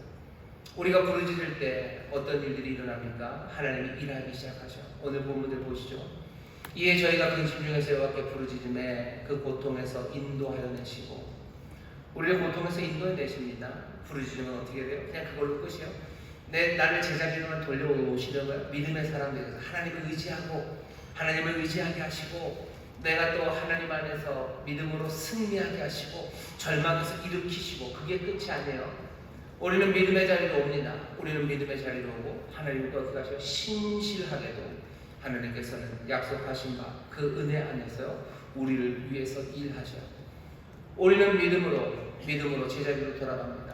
우리가 부르짖을 때 어떤 일들이 일어납니까? 하나님이 일하기 시작하셔. 오늘 본문들 보시죠. 이에 저희가 근심 중에서 여호와께 부르짖음에 그 고통에서 인도하여 내시고, 우리를 고통에서 인도해 내십니다. 부르짖으면 어떻게 돼요? 그냥 그걸로 끝이요. 나를 제자리로만 돌려오시는 거예요. 믿음의 사람들에서 하나님을 의지하고 하나님을 의지하게 하시고, 내가 또 하나님 안에서 믿음으로 승리하게 하시고 절망에서 일으키시고, 그게 끝이 아니에요. 우리는 믿음의 자리로 옵니다. 우리는 믿음의 자리로 오고 하나님도 어떻게 하셔? 신실하게도 하나님께서는 약속하신 바 그 은혜 안에서 우리를 위해서 일하셔. 우리는 믿음으로 제자리로 돌아갑니다.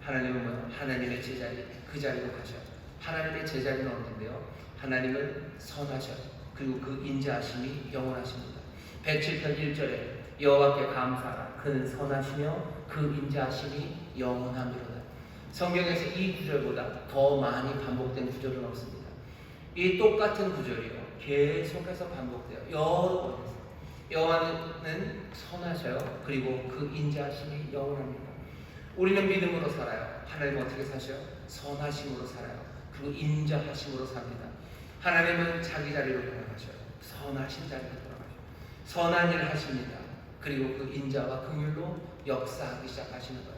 하나님은 뭐요? 하나님의 제자리, 그 자리로 가셔. 하나님의 제자리는 어딘데요? 하나님은 선하셔. 그리고 그 인자하심이 영원하십니다. 107편 1절에 여호와께 감사하라. 그는 선하시며 그 인자하심이 영원함이로다. 성경에서 이 구절보다 더 많이 반복된 구절은 없습니다. 이 똑같은 구절이요, 계속해서 반복돼요. 여러 번. 여호와는 선하셔요. 그리고 그 인자하심이 영원합니다. 우리는 믿음으로 살아요. 하나님은 어떻게 사셔요? 선하심으로 살아요. 그리고 인자하심으로 삽니다. 하나님은 자기 자리로 돌아가셔요. 선하신 자리로 돌아가셔요. 선한 일을 하십니다. 그리고 그 인자와 긍휼로 역사하기 시작하시는 거예요.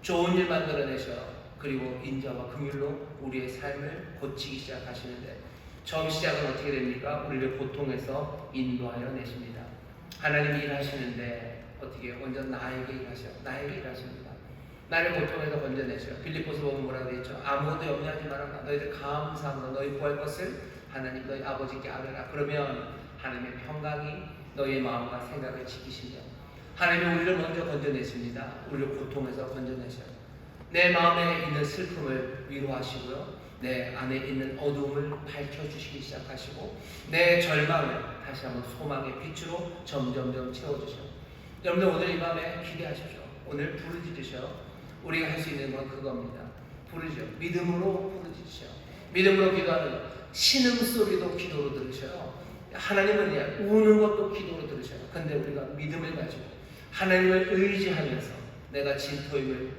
좋은 일 만들어내셔요. 그리고 인자와 긍휼로 우리의 삶을 고치기 시작하시는데, 처음 시작은 어떻게 됩니까? 우리를 고통에서 인도하여 내십니다. 하나님이 일하시는데 어떻게 해요? 먼저 나에게 일하셔요. 나에게 일하십니다. 나를 고통에서 건져내셔요. 빌립보서 보면 뭐라고 되어 있죠? 아무것도 염려하지 말아라. 너희들 감사함으로 너희 구할 것을 하나님 너희 아버지께 아뢰라. 그러면 하나님의 평강이 너희의 마음과 생각을 지키시며, 하나님이 우리를 먼저 건져내십니다. 우리를 고통에서 건져내셔요. 내 마음에 있는 슬픔을 위로하시고요, 내 안에 있는 어두움을 밝혀주시기 시작하시고, 내 절망을 다시 한번 소망의 빛으로 점점점 채워주셔요. 여러분들 오늘 이 밤에 기대하십시오. 오늘 부르짖으셔. 우리가 할 수 있는 건 그겁니다. 부르짖어. 믿음으로 부르짖으셔. 믿음으로 기도하는 것. 신음소리도 기도로 들으셔요. 하나님은 우는 것도 기도로 들으셔요. 근데 우리가 믿음을 가지고 하나님을 의지하면서 내가 진토임을,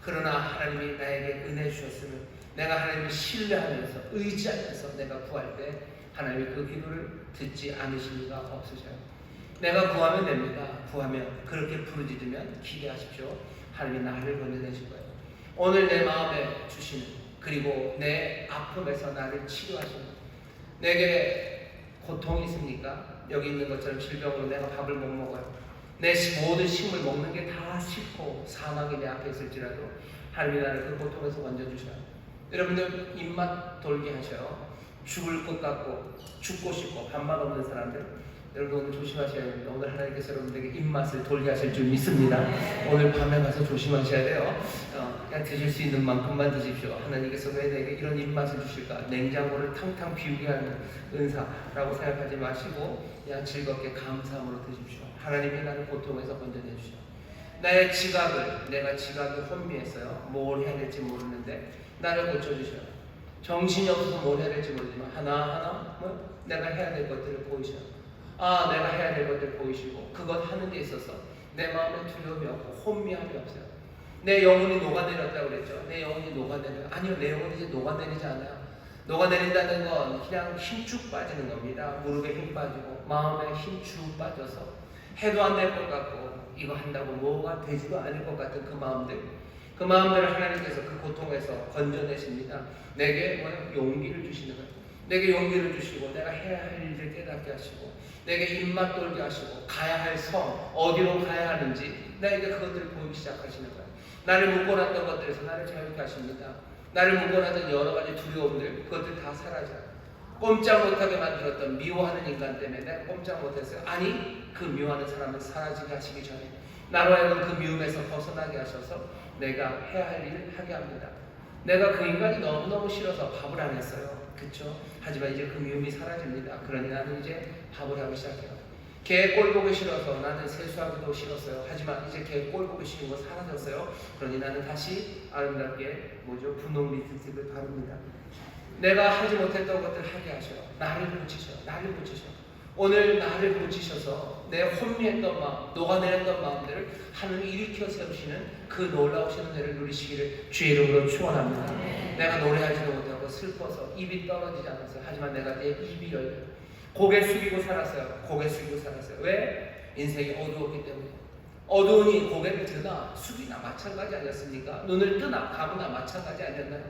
그러나 하나님이 나에게 은혜 주셨음을 내가 하나님을 신뢰하면서 의지하면서 내가 구할 때 하나님이 그 기도를 듣지 않으실 리가 없으셔요. 내가 구하면 됩니다. 구하면, 그렇게 부르짖으면 기대하십시오. 하나님이 나를 건져내실 거예요. 오늘 내 마음에 주시는, 그리고 내 아픔에서 나를 치료하시는, 내게 고통이 있습니까? 여기 있는 것처럼 질병으로 내가 밥을 못 먹어요. 내 모든 식물 먹는 게 다 싫고 사망이 내 앞에 있을지라도 하나님이 나를 그 고통에서 건져주셔요. 여러분들 입맛 돌게 하셔요. 죽을 것 같고 죽고 싶고 밥맛 없는 사람들, 여러분 오늘 조심하셔야 됩니다. 오늘 하나님께서 여러분들에게 입맛을 돌게 하실 줄 믿습니다. 오늘 밤에 가서 조심하셔야 돼요. 그냥 드실 수 있는 만큼만 드십시오. 하나님께서 왜 내게 이런 입맛을 주실까? 냉장고를 탕탕 비우게 하는 은사라고 생각하지 마시고 그냥 즐겁게 감사함으로 드십시오. 하나님이 나를 고통에서 건져내 주시오. 나의 내가 지각을 혼미했어요. 뭘 해야 될지 모르는데 나를 고쳐주셔요. 정신이 없어서 뭘 해야 될지 모르지만 하나하나 내가 해야 될 것들을 보이셔요. 내가 해야 될 것들 보이시고, 그것 하는 데 있어서 내 마음에 두려움이 없고 혼미함이 없어요. 내 영혼이 녹아내렸다고 그랬죠. 내 영혼이 녹아내려요. 아니요, 내 영혼이 이제 녹아내리지 않아요. 녹아내린다는 건 그냥 힘 쭉 빠지는 겁니다. 무릎에 힘 빠지고 마음에 힘 쭉 빠져서 해도 안 될 것 같고 이거 한다고 뭐가 되지도 않을 것 같은 그 마음들을 하나님께서 그 고통에서 건져내십니다. 내게 용기를 주시는 거예요. 내게 용기를 주시고 내가 해야 할 일을 깨닫게 하시고 내게 입맛 돌게 하시고 가야 할 성, 어디로 가야 하는지 나에게 그것들을 보이기 시작하시는 거예요. 나를 묶어놨던 것들에서 나를 자유케 하십니다. 나를 묶어놨던 여러 가지 두려움들, 그것들 다 사라져요. 꼼짝 못하게 만들었던 미워하는 인간 때문에 내가 꼼짝 못했어요. 아니, 그 미워하는 사람을 사라지게 하시기 전에 나로 하여금 그 미움에서 벗어나게 하셔서 내가 해야 할 일을 하게 합니다. 내가 그 인간이 너무너무 싫어서 밥을 안 했어요. 그렇죠? 하지만 이제 그 미움이 사라집니다. 그러니 나는 이제 밥을 하기 시작해요. 개 꼴 보기 싫어서 나는 세수하기도 싫었어요. 하지만 이제 개 꼴 보기 싫은 거 사라졌어요. 그러니 나는 다시 아름답게 분홍 립스틱을 바릅니다. 내가 하지 못했던 것들 하게 하셔. 나를 고치셔. 나를 고치셔. 오늘 나를 고치셔서 내 혼미했던 마음, 녹아내렸던 마음들을 하늘이 일으켜 세우시는 그 놀라우신 은혜를 누리시기를 주의 이름으로 축원합니다. 내가 노래하지도 못하고 슬퍼서 입이 떨어지지 않았어요. 하지만 내가 내 입이 열려요. 고개 숙이고 살았어요. 고개 숙이고 살았어요. 왜? 인생이 어두웠기 때문에. 어두우니 고개를 드나 숙이나 마찬가지 아니었습니까? 눈을 뜨나 감으나 마찬가지 아니었나요?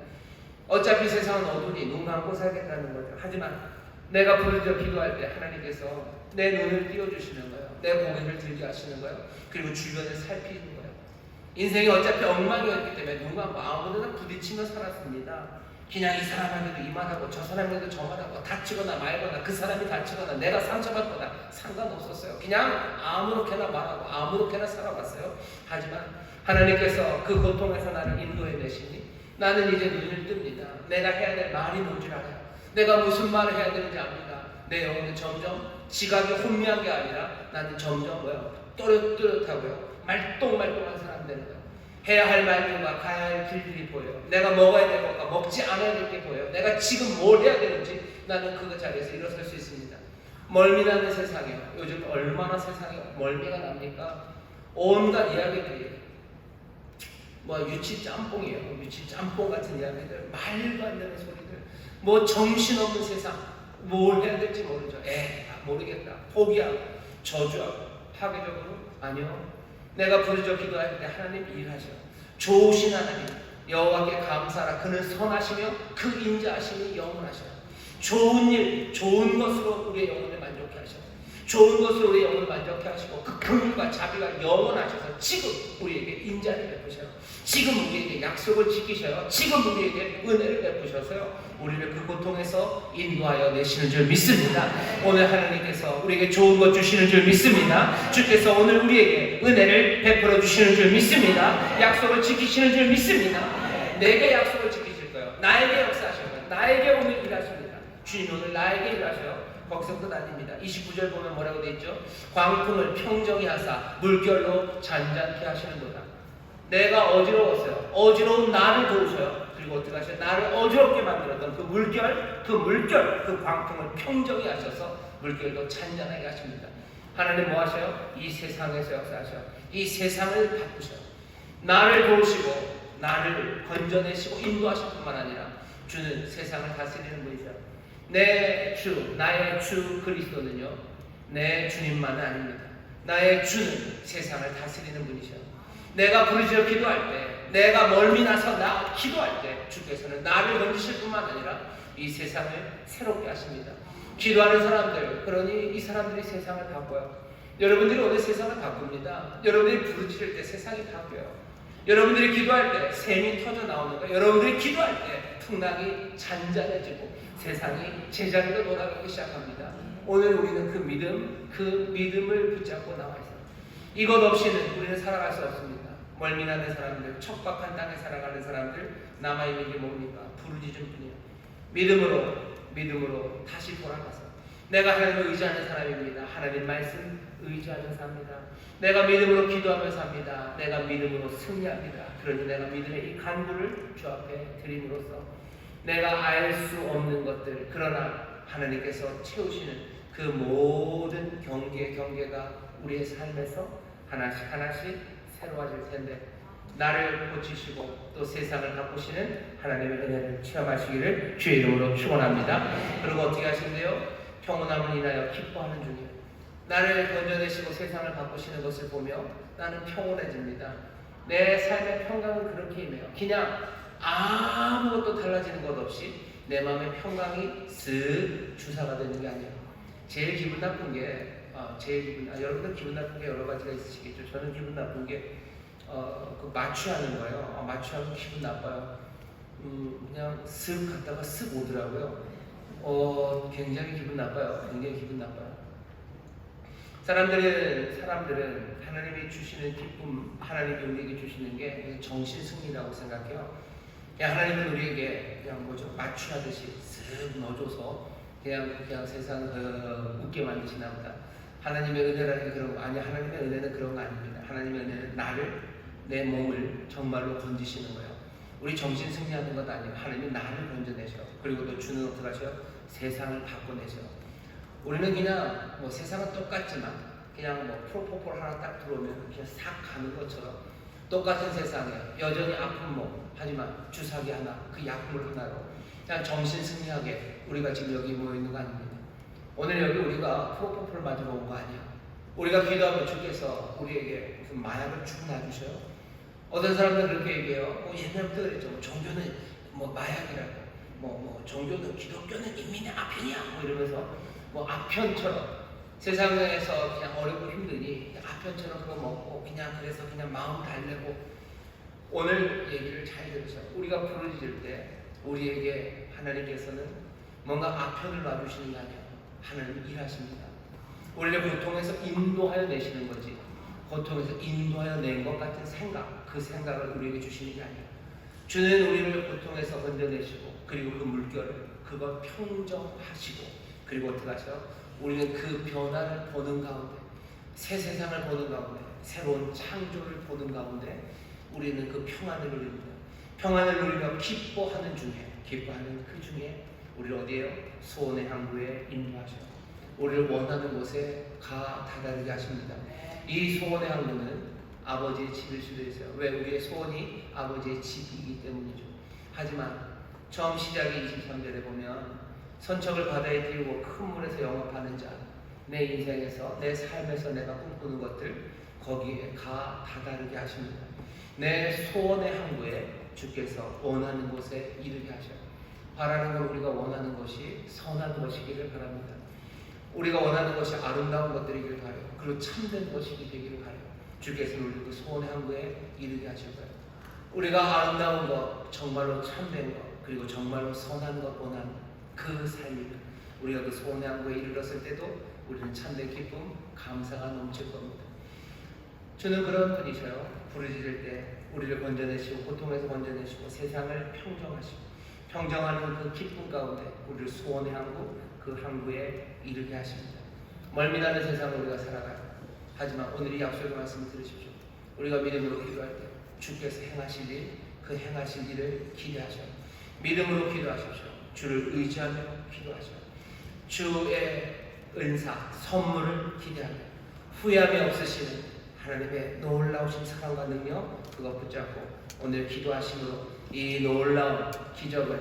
어차피 세상은 어두우니 눈 감고 살겠다는 거죠. 하지만 내가 부르짖어 기도할 때 하나님께서 내 눈을 띄워주시는 거예요. 내 고개를 들게 하시는 거예요. 그리고 주변을 살피는 거예요. 인생이 어차피 엉망이었기 때문에 눈 감고 아무데나 부딪히며 살았습니다. 그냥 이 사람에게도 이만하고 저 사람에게도 저만하고 다치거나 말거나 그 사람이 다치거나 내가 상처받거나 상관없었어요. 그냥 아무렇게나 말하고 아무렇게나 살아왔어요. 하지만 하나님께서 그 고통에서 나를 인도해 내시니 나는 이제 눈을 뜹니다. 내가 해야 될 말이 뭔지 알아요. 내가 무슨 말을 해야 되는지 압니다. 내 영혼은 점점 지각이 혼미한 게 아니라 나는 점점 또렷또렷하고요. 말똥말똥한 사람 되는 거예요. 해야 할 말들과 가야 할 길들이 보여요. 내가 먹어야 될 것과 먹지 않아야 될 게 보여요. 내가 지금 뭘 해야 되는지 나는 그 자리에서 일어설 수 있습니다. 멀미나는 세상에 요즘 얼마나 세상에 멀미가 납니까? 온갖 이야기들이 유치 짬뽕이에요. 유치 짬뽕 같은 이야기들, 말도 안 되는 소리들, 정신없는 세상, 뭘 해야 될지 모르죠. 모르겠다. 포기하고 저주하고 파괴적으로 아니요. 내가 부르짖어 기도할 때 하나님 일하셔. 좋으신 하나님 여호와께 감사하라. 그는 선하시며 그 인자하심이 영원하셔. 좋은 일, 좋은 것으로 우리의 영혼을 만족해 하셔. 좋은 것으로 우리의 영혼을 만족해 하시고 그 긍휼과 자비가 영원하셔서 지금 우리에게 인자를 베푸셔요. 지금 우리에게 약속을 지키셔요. 지금 우리에게 은혜를 베푸셔서요. 우리를 그 고통에서 인도하여 내시는 줄 믿습니다. 오늘 하나님께서 우리에게 좋은 것 주시는 줄 믿습니다. 주께서 오늘 우리에게 은혜를 베풀어 주시는 줄 믿습니다. 약속을 지키시는 줄 믿습니다. 내게 약속을 지키실 거예요. 나에게 역사하실 거예요. 나에게 오늘 일하십니다. 주님 오늘 나에게 일하셔요. 거기서 끝 아닙니다. 29절 보면 뭐라고 되어 있죠? 광풍을 평정히 하사 물결로 잔잔케 하시는도다. 내가 어지러웠어요. 어지러운 나를 도우셔요. 그리고 어떻게 하셔요? 나를 어지럽게 만들었던 그 물결, 그 광풍을 평정히 하셔서 물결도 잔잔하게 하십니다. 하나님 뭐 하셔요? 이 세상에서 역사하셔요. 이 세상을 바꾸셔요. 나를 도우시고 나를 건져내시고 인도하실 뿐만 아니라 주는 세상을 다스리는 분이죠. 내 주, 나의 주 그리스도는요, 내 주님만은 아닙니다. 나의 주는 세상을 다스리는 분이셔. 내가 부르짖어 기도할 때, 내가 멀미나서 기도할 때 주께서는 나를 건지실 뿐만 아니라 이 세상을 새롭게 하십니다. 기도하는 사람들, 그러니 이 사람들이 세상을 바꿔요. 여러분들이 오늘 세상을 바꿉니다. 여러분들이 부르짖을 때 세상이 바뀌어요. 여러분들이 기도할 때 샘이 터져 나오는 거예요. 여러분들이 기도할 때 풍랑이 잔잔해지고 세상이 제자리로 돌아가기 시작합니다. 오늘 우리는 그 믿음을 붙잡고 나와 있어요. 이것 없이는 우리는 살아갈 수 없습니다. 멀미나는 사람들, 척박한 땅에 살아가는 사람들, 남아있는 게 뭡니까? 부르짖음 뿐이에요. 믿음으로 다시 돌아가서 내가 하나님을 의지하는 사람입니다. 하나님 말씀 의지하며 삽니다. 내가 믿음으로 기도하며 삽니다. 내가 믿음으로 승리합니다. 그러니 내가 믿음의 이 간구를 주 앞에 드림으로써 내가 알 수 없는 것들, 그러나 하나님께서 채우시는 그 모든 경계가 우리의 삶에서 하나씩 새로워질 텐데 나를 고치시고 또 세상을 바꾸시는 하나님의 은혜를 체험하시기를 주의 이름으로 축원합니다. 그리고 어떻게 하신대요? 평온함을 인하여 기뻐하는 중이에요. 나를 건져내시고 세상을 바꾸시는 것을 보며 나는 평온해집니다. 내 삶의 평강은 그렇게 임해요. 그냥 아무것도 달라지는 것 없이 내 마음의 평강이 쓱 주사가 되는 게 아니에요. 제일 기분 나쁜 게 여러분들 기분 나쁜 게 여러 가지가 있으시겠죠. 저는 기분 나쁜 게 그 마취하는 거예요. 마취하면 기분 나빠요. 그냥 쓱 갔다가 쓱 오더라고요. 굉장히 기분 나빠요. 사람들은 하나님이 주시는 기쁨, 하나님이 우리에게 주시는 게 정신승리라고 생각해요. 그냥 하나님은 우리에게 마취하듯이 쓱 넣어줘서 그냥 세상 웃게 만드시나 보다. 하나님의 은혜라는 게 그런 거 아니야. 하나님의 은혜는 그런 거 아닙니다. 하나님의 은혜는 나를, 내 몸을 정말로 건지시는 거예요. 우리 정신 승리하는 것 아니에요. 하나님이 나를 건져내셔. 그리고 또 주는 어떻게 하셔? 세상을 바꿔내셔. 우리는 그냥 뭐 세상은 똑같지만 그냥 뭐 프로포폴 하나 딱 들어오면 그냥 싹 가는 것처럼 똑같은 세상에 여전히 아픈 몸, 하지만 주사기 하나, 그 약물 하나로 그냥 정신 승리하게 우리가 지금 여기 모여 있는 거 아닙니다. 오늘 여기 우리가 프로포폴 맞으러 온 거 아니야. 우리가 기도하면 주께서 우리에게 무슨 마약을 주고 놔주셔요. 어떤 사람들은 그렇게 얘기해요. 뭐 옛날부터 그랬죠. 뭐 종교는 뭐 마약이라고, 뭐 종교는 기독교는 인민의 아편이야. 뭐 이러면서 뭐 아편처럼 세상에서 그냥 어렵고 힘드니 아편처럼 그거 먹고 그냥 그래서 그냥 마음 달래고. 오늘 얘기를 잘 들으세요. 우리가 부르짖을 때 우리에게 하나님께서는 뭔가 아편을 놔주시는 게 아니에요. 하나님 일하십니다. 우리를 고통에서 인도하여 내시는 거지. 고통에서 인도하여 낸 것 같은 생각, 그 생각을 우리에게 주시는 게 아니에요. 주는 우리를 고통에서 건져내시고 그리고 그 물결을 그걸 평정하시고 그리고 어떻게 하셔? 우리는 그 변화를 보는 가운데, 새 세상을 보는 가운데, 새로운 창조를 보는 가운데 우리는 그 평안을 누립니다. 평안을 누리며 기뻐하는 그 중에 우리를 어디에요? 소원의 항구에 인도하셔. 우리를 원하는 곳에 가 다다르게 하십니다. 이 소원의 항구는 아버지의 집일 수도 있어요. 왜? 우리의 소원이 아버지의 집이기 때문이죠. 하지만 처음 시작이 23절에 보면 선척을 바다에 띄우고 큰 물에서 영업하는 자, 내 인생에서 내 삶에서 내가 꿈꾸는 것들 거기에 가 다다르게 하십니다. 내 소원의 항구에 주께서 원하는 곳에 이르게 하셔요. 바라는 건 우리가 원하는 것이 선한 것이기를 바랍니다. 우리가 원하는 것이 아름다운 것들이기를 바라요. 그리고 참된 것이 되기를 바라요. 주께서는 우리 그 소원의 항구에 이르게 하실 거예요. 우리가 아름다운 것, 정말로 참된 것, 그리고 정말로 선한 것 원하는 그 삶입니다. 우리가 그 소원의 항구에 이르렀을 때도 우리는 참된 기쁨, 감사가 넘칠 겁니다. 주는 그런 분이셔요. 부르짖을 때 우리를 건져내시고 고통에서 건져내시고 세상을 평정하는 그 기쁨 가운데 우리를 소원의 항구, 그 항구에 이르게 하십니다. 멀미나는 세상을 우리가 살아가요. 하지만 오늘 이 약속의 말씀을 들으십시오. 우리가 믿음으로 기도할 때 주께서 행하실 일, 그 행하실 일을 기대하셔요. 믿음으로 기도하십시오. 주를 의지하며 기도하셔요. 주의 은사, 선물을 기대하며 후회함이 없으시는 하나님의 놀라우신 사랑과 능력, 그것 붙잡고 오늘 기도하심으로 이 놀라운 기적을,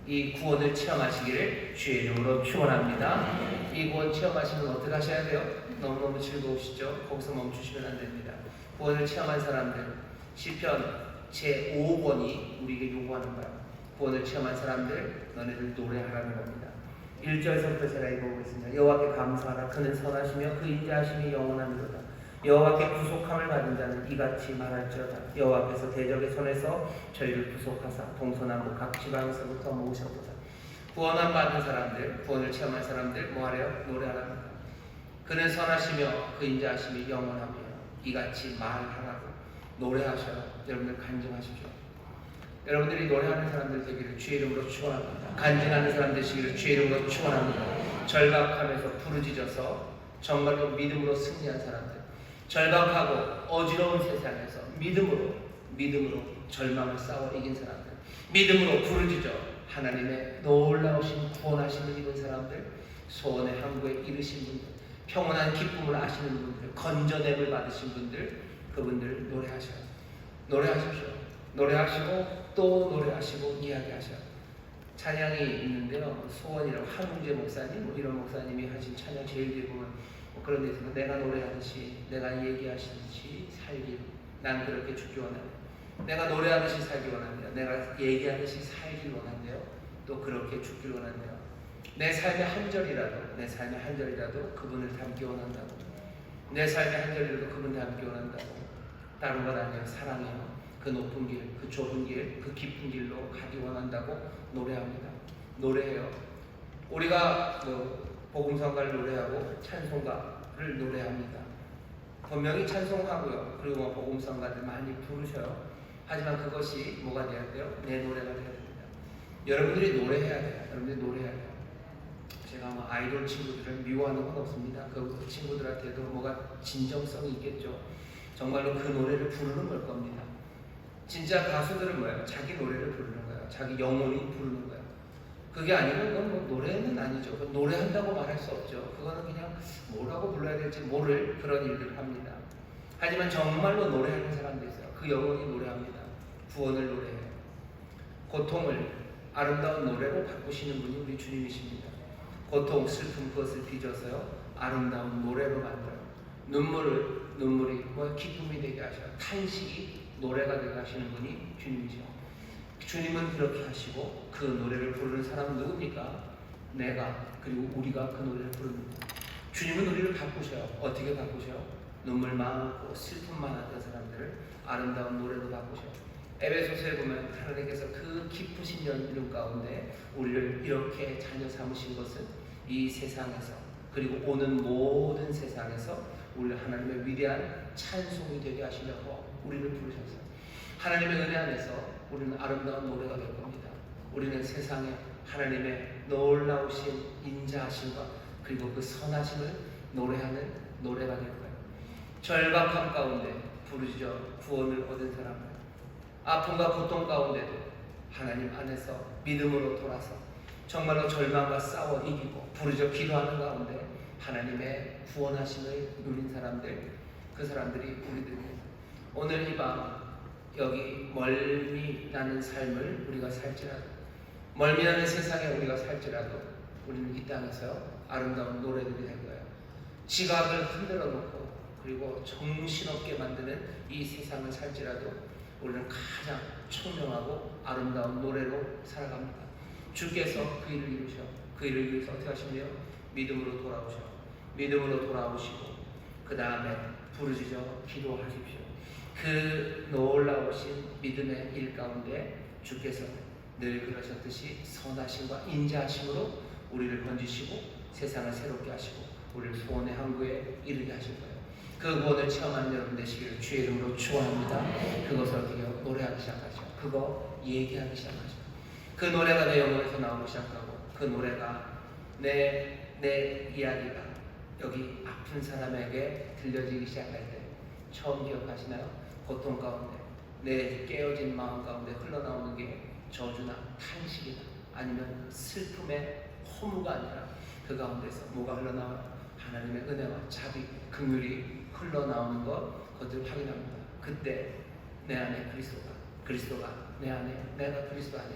이 구원을 체험하시기를 주의 이름으로 축원합니다. 이 구원 체험하시면 어떻게 하셔야 돼요? 너무너무 즐거우시죠? 거기서 멈추시면 안 됩니다. 구원을 체험한 사람들, 시편 제5권이 우리에게 요구하는 거예요. 구원을 체험한 사람들, 너네들 노래하라는 겁니다. 1절서부터 제가 읽어보겠습니다. 여호와께 감사하라. 그는 선하시며 그 인자하심이 영원하니로다. 여호와께 구속함을 받은 자는 이같이 말할지어다. 여호와께서 대적의 손에서 저희를 구속하사 동서남북 각 지방에서부터 모으셨도다. 구원함 받은 사람들, 구원을 체험한 사람들 뭐하래요? 노래하랍니다. 그는 선하시며 그 인자하심이 영원하며 이같이 말하라고 노래하셔요. 여러분들 간증하십시오. 여러분들이 노래하는 사람들 되기를 주의 이름으로 축원합니다. 간증하는 사람 되시기를 주의 이름으로 축원합니다. 절박하면서 부르짖어서 정말로 믿음으로 승리한 사람들, 절박하고 어지러운 세상에서 믿음으로 절망을 싸워 이긴 사람들, 믿음으로 부르짖어 하나님의 놀라우신 구원하심을 입은 사람들, 소원의 항구에 이르신 분들, 평온한 기쁨을 아시는 분들, 건져냄을 받으신 분들, 그분들 노래하셔요. 노래하십시오. 노래하시고 또 노래하시고 이야기하셔요. 찬양이 있는데요. 소원이라고 한웅재 목사님, 뭐 이런 목사님이 하신 찬양 제일 뒤에 보면 그런 데 있으면 내가 노래하듯이, 내가 얘기하시듯이 살기를 난 그렇게 죽기 원합니다. 내가 노래하듯이 살기 원합니다. 내가 얘기하듯이 살기 원한대요. 또 그렇게 죽기 원한대요. 내 삶의 한 절이라도 그분을 닮기 원한다고. 내 삶의 한 절이라도 그분 닮기 원한다고. 다른 건 아니에요. 사랑해요. 그 높은 길, 그 좁은 길, 그 깊은 길로 가기 원한다고 노래합니다. 노래해요. 우리가 복음성가를 노래하고 찬송가를 노래합니다. 분명히 찬송하고요. 그리고 복음성가들 많이 부르셔요. 하지만 그것이 뭐가 돼야 돼요? 내 노래가 돼야 됩니다. 여러분들이 노래해야 돼요. 여러분들이 노래해야 돼요. 제가 뭐 아이돌 친구들을 미워하는 건 없습니다. 그 친구들한테도 뭐가 진정성이 있겠죠. 정말로 그 노래를 부르는 걸 겁니다. 진짜 가수들은 뭐예요? 자기 노래를 부르는 거예요. 자기 영혼이 부르는 거예요. 그게 아니면 그건 뭐 노래는 아니죠. 그건 노래한다고 말할 수 없죠. 그거는 그냥 뭐라고 불러야 될지 모를 그런 일들을 합니다. 하지만 정말로 노래하는 사람도 있어요. 그 영혼이 노래합니다. 구원을 노래해요. 고통을 아름다운 노래로 바꾸시는 분이 우리 주님이십니다. 고통, 슬픔 그것을 빚어서요 아름다운 노래로 만들어요. 눈물이 기쁨이 되게 하셔요. 탄식이 노래가 되게 하시는 분이 주님이죠. 주님은 그렇게 하시고 그 노래를 부르는 사람은 누굽니까? 내가 그리고 우리가 그 노래를 부릅니다. 주님은 우리를 바꾸셔요. 어떻게 바꾸셔요? 눈물 많고 슬픔 많았던 사람들을 아름다운 노래로 바꾸셔요. 에베소서에 보면 하나님께서 그 깊으신 연륜 가운데 우리를 이렇게 자녀 삼으신 것은 이 세상에서 그리고 오는 모든 세상에서 우리 하나님의 위대한 찬송이 되게 하시려고 우리를 부르셨어요. 하나님의 은혜 안에서 우리는 아름다운 노래가 될 겁니다. 우리는 세상에 하나님의 놀라우신 인자하심과 그리고 그 선하심을 노래하는 노래가 될 거예요. 절박함 가운데 부르짖어 구원을 얻은 사람들, 아픔과 고통 가운데도 하나님 안에서 믿음으로 돌아서 정말로 절망과 싸워 이기고 부르짖어 기도하는 가운데 하나님의 구원하심을 누린 사람들, 그 사람들이 우리들입니다. 오늘 이 밤 여기 멀미 나는 삶을 우리가 살지라도, 멀미 나는 세상에 우리가 살지라도 우리는 이 땅에서 아름다운 노래들이 될 거예요. 지각을 흔들어 놓고 그리고 정신없게 만드는 이 세상을 살지라도 우리는 가장 총명하고 아름다운 노래로 살아갑니다. 주께서 그 일을 이루셔. 그 일을 위해서 어떻게 하시며 믿음으로 돌아오셔. 믿음으로 돌아오시고 그 다음에 부르짖어 기도하십시오. 그 놀라우신 믿음의 일 가운데 주께서 늘 그러셨듯이 선하심과 인자하심으로 우리를 건지시고 세상을 새롭게 하시고 우리를 소원의 항구에 이르게 하실 거예요. 그 구원을 체험하는 여러분 되시기를 주의 이름으로 축원합니다. 그것을 어떻게 노래하기 시작하죠. 그거 얘기하기 시작하죠. 그 노래가 내 영혼에서 나오기 시작하고 그 노래가 내 이야기가 여기 아픈 사람에게 들려지기 시작할 때 처음 기억하시나요? 고통 가운데 내 깨어진 마음 가운데 흘러나오는 게 저주나 탄식이나 아니면 슬픔의 허무가 아니라 그 가운데서 뭐가 흘러나와요? 하나님의 은혜와 자비, 긍휼이 흘러나오는 것, 그것을 확인합니다. 그때 내 안에 그리스도가 내 안에, 내가 그리스도 안에,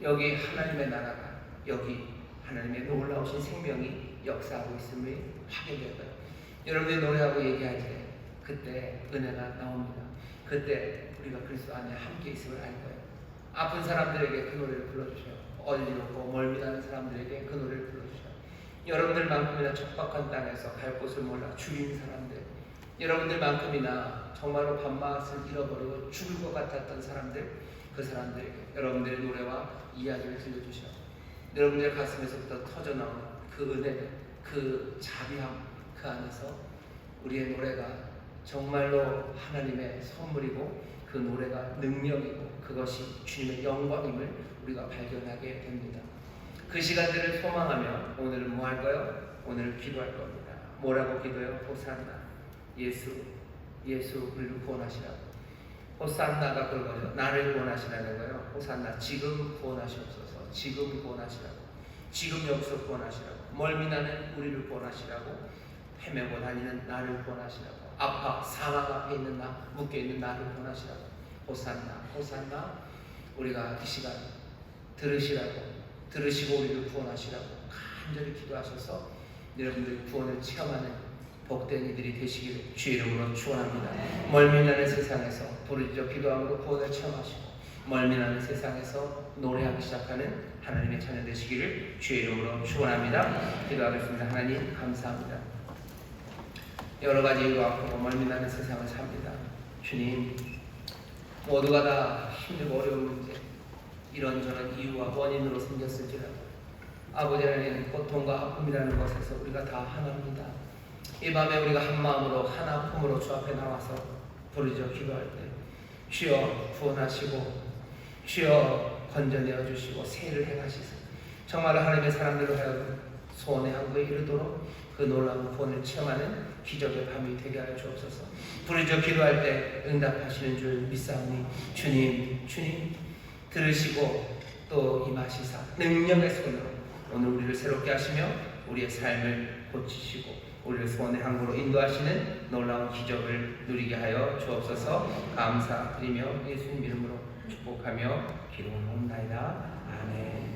여기 하나님의 나라가, 여기 하나님의 놀라우신 생명이 역사하고 있음을 확인될 거예요. 여러분들이 노래하고 얘기할 때 그때 은혜가 나옵니다. 그때 우리가 그리스도 안에 함께 있음을 알 거예요. 아픈 사람들에게 그 노래를 불러주셔요. 어지럽고 멀미나는 사람들에게 그 노래를 불러주셔요. 여러분들만큼이나 척박한 땅에서 갈 곳을 몰라 죽인 사람들, 여러분들만큼이나 정말로 밥맛을 잃어버리고 죽을 것 같았던 사람들, 그 사람들에게 여러분들의 노래와 이야기를 들려주셔요. 여러분들 가슴에서부터 터져나오는 그 은혜들, 그 자비함, 그 안에서 우리의 노래가 정말로 하나님의 선물이고 그 노래가 능력이고 그것이 주님의 영광임을 우리가 발견하게 됩니다. 그 시간들을 소망하며 오늘은 뭐 할까요? 오늘 기도할 겁니다. 뭐라고 기도해요? 호산나, 예수 우리를 구원하시라고. 호산나가 그거죠. 나를 구원하시라는 거예요. 호산나, 지금 구원하시옵소서. 지금 구원하시라고. 지금 여기서 구원하시라고. 멀미나는 우리를 구원하시라고. 헤매고 다니는 나를 구원하시라고. 아파 사망 앞에 있는 나, 묶여있는 나를 구원하시라고. 호산나. 우리가 이 시간 들으시고 우리를 구원하시라고 간절히 기도하셔서 여러분들이 구원을 체험하는 복된 이들이 되시기를 주의 이름으로 축원합니다. 멀미나는 세상에서 부르짖어 기도함으로 구원을 체험하시고 멀미나는 세상에서 노래하기 시작하는 하나님의 자녀 되시기를 주의 이름으로 축원합니다. 기도하겠습니다. 하나님 감사합니다. 여러 가지 이유로 아프고 멀미나는 세상을 삽니다. 주님, 모두가 다 힘들고 어려운 문제, 이런저런 이유와 원인으로 생겼을지라도 아버지 하나님, 고통과 아픔이라는 것에서 우리가 다 하나입니다. 이 밤에 우리가 한 마음으로 한 아픔으로 주 앞에 나와서 부르짖어 기도할 때 주여 구원하시고 주여 건져내어 주시고 세일을 행하시소. 정말 하나님의 사람들로 하여금 소원의 항구에 이르도록 그 놀라운 구원을 체험하는 기적의 밤이 되게 하여 주옵소서. 부르짖어 기도할 때 응답하시는 줄 믿사오니 주님 들으시고 또 임하시사 능력의 손으로 오늘 우리를 새롭게 하시며 우리의 삶을 고치시고 우리를 소원의 항구로 인도하시는 놀라운 기적을 누리게 하여 주옵소서. 감사드리며 예수님 이름으로 축복하며 기도하옵나이다. 아멘.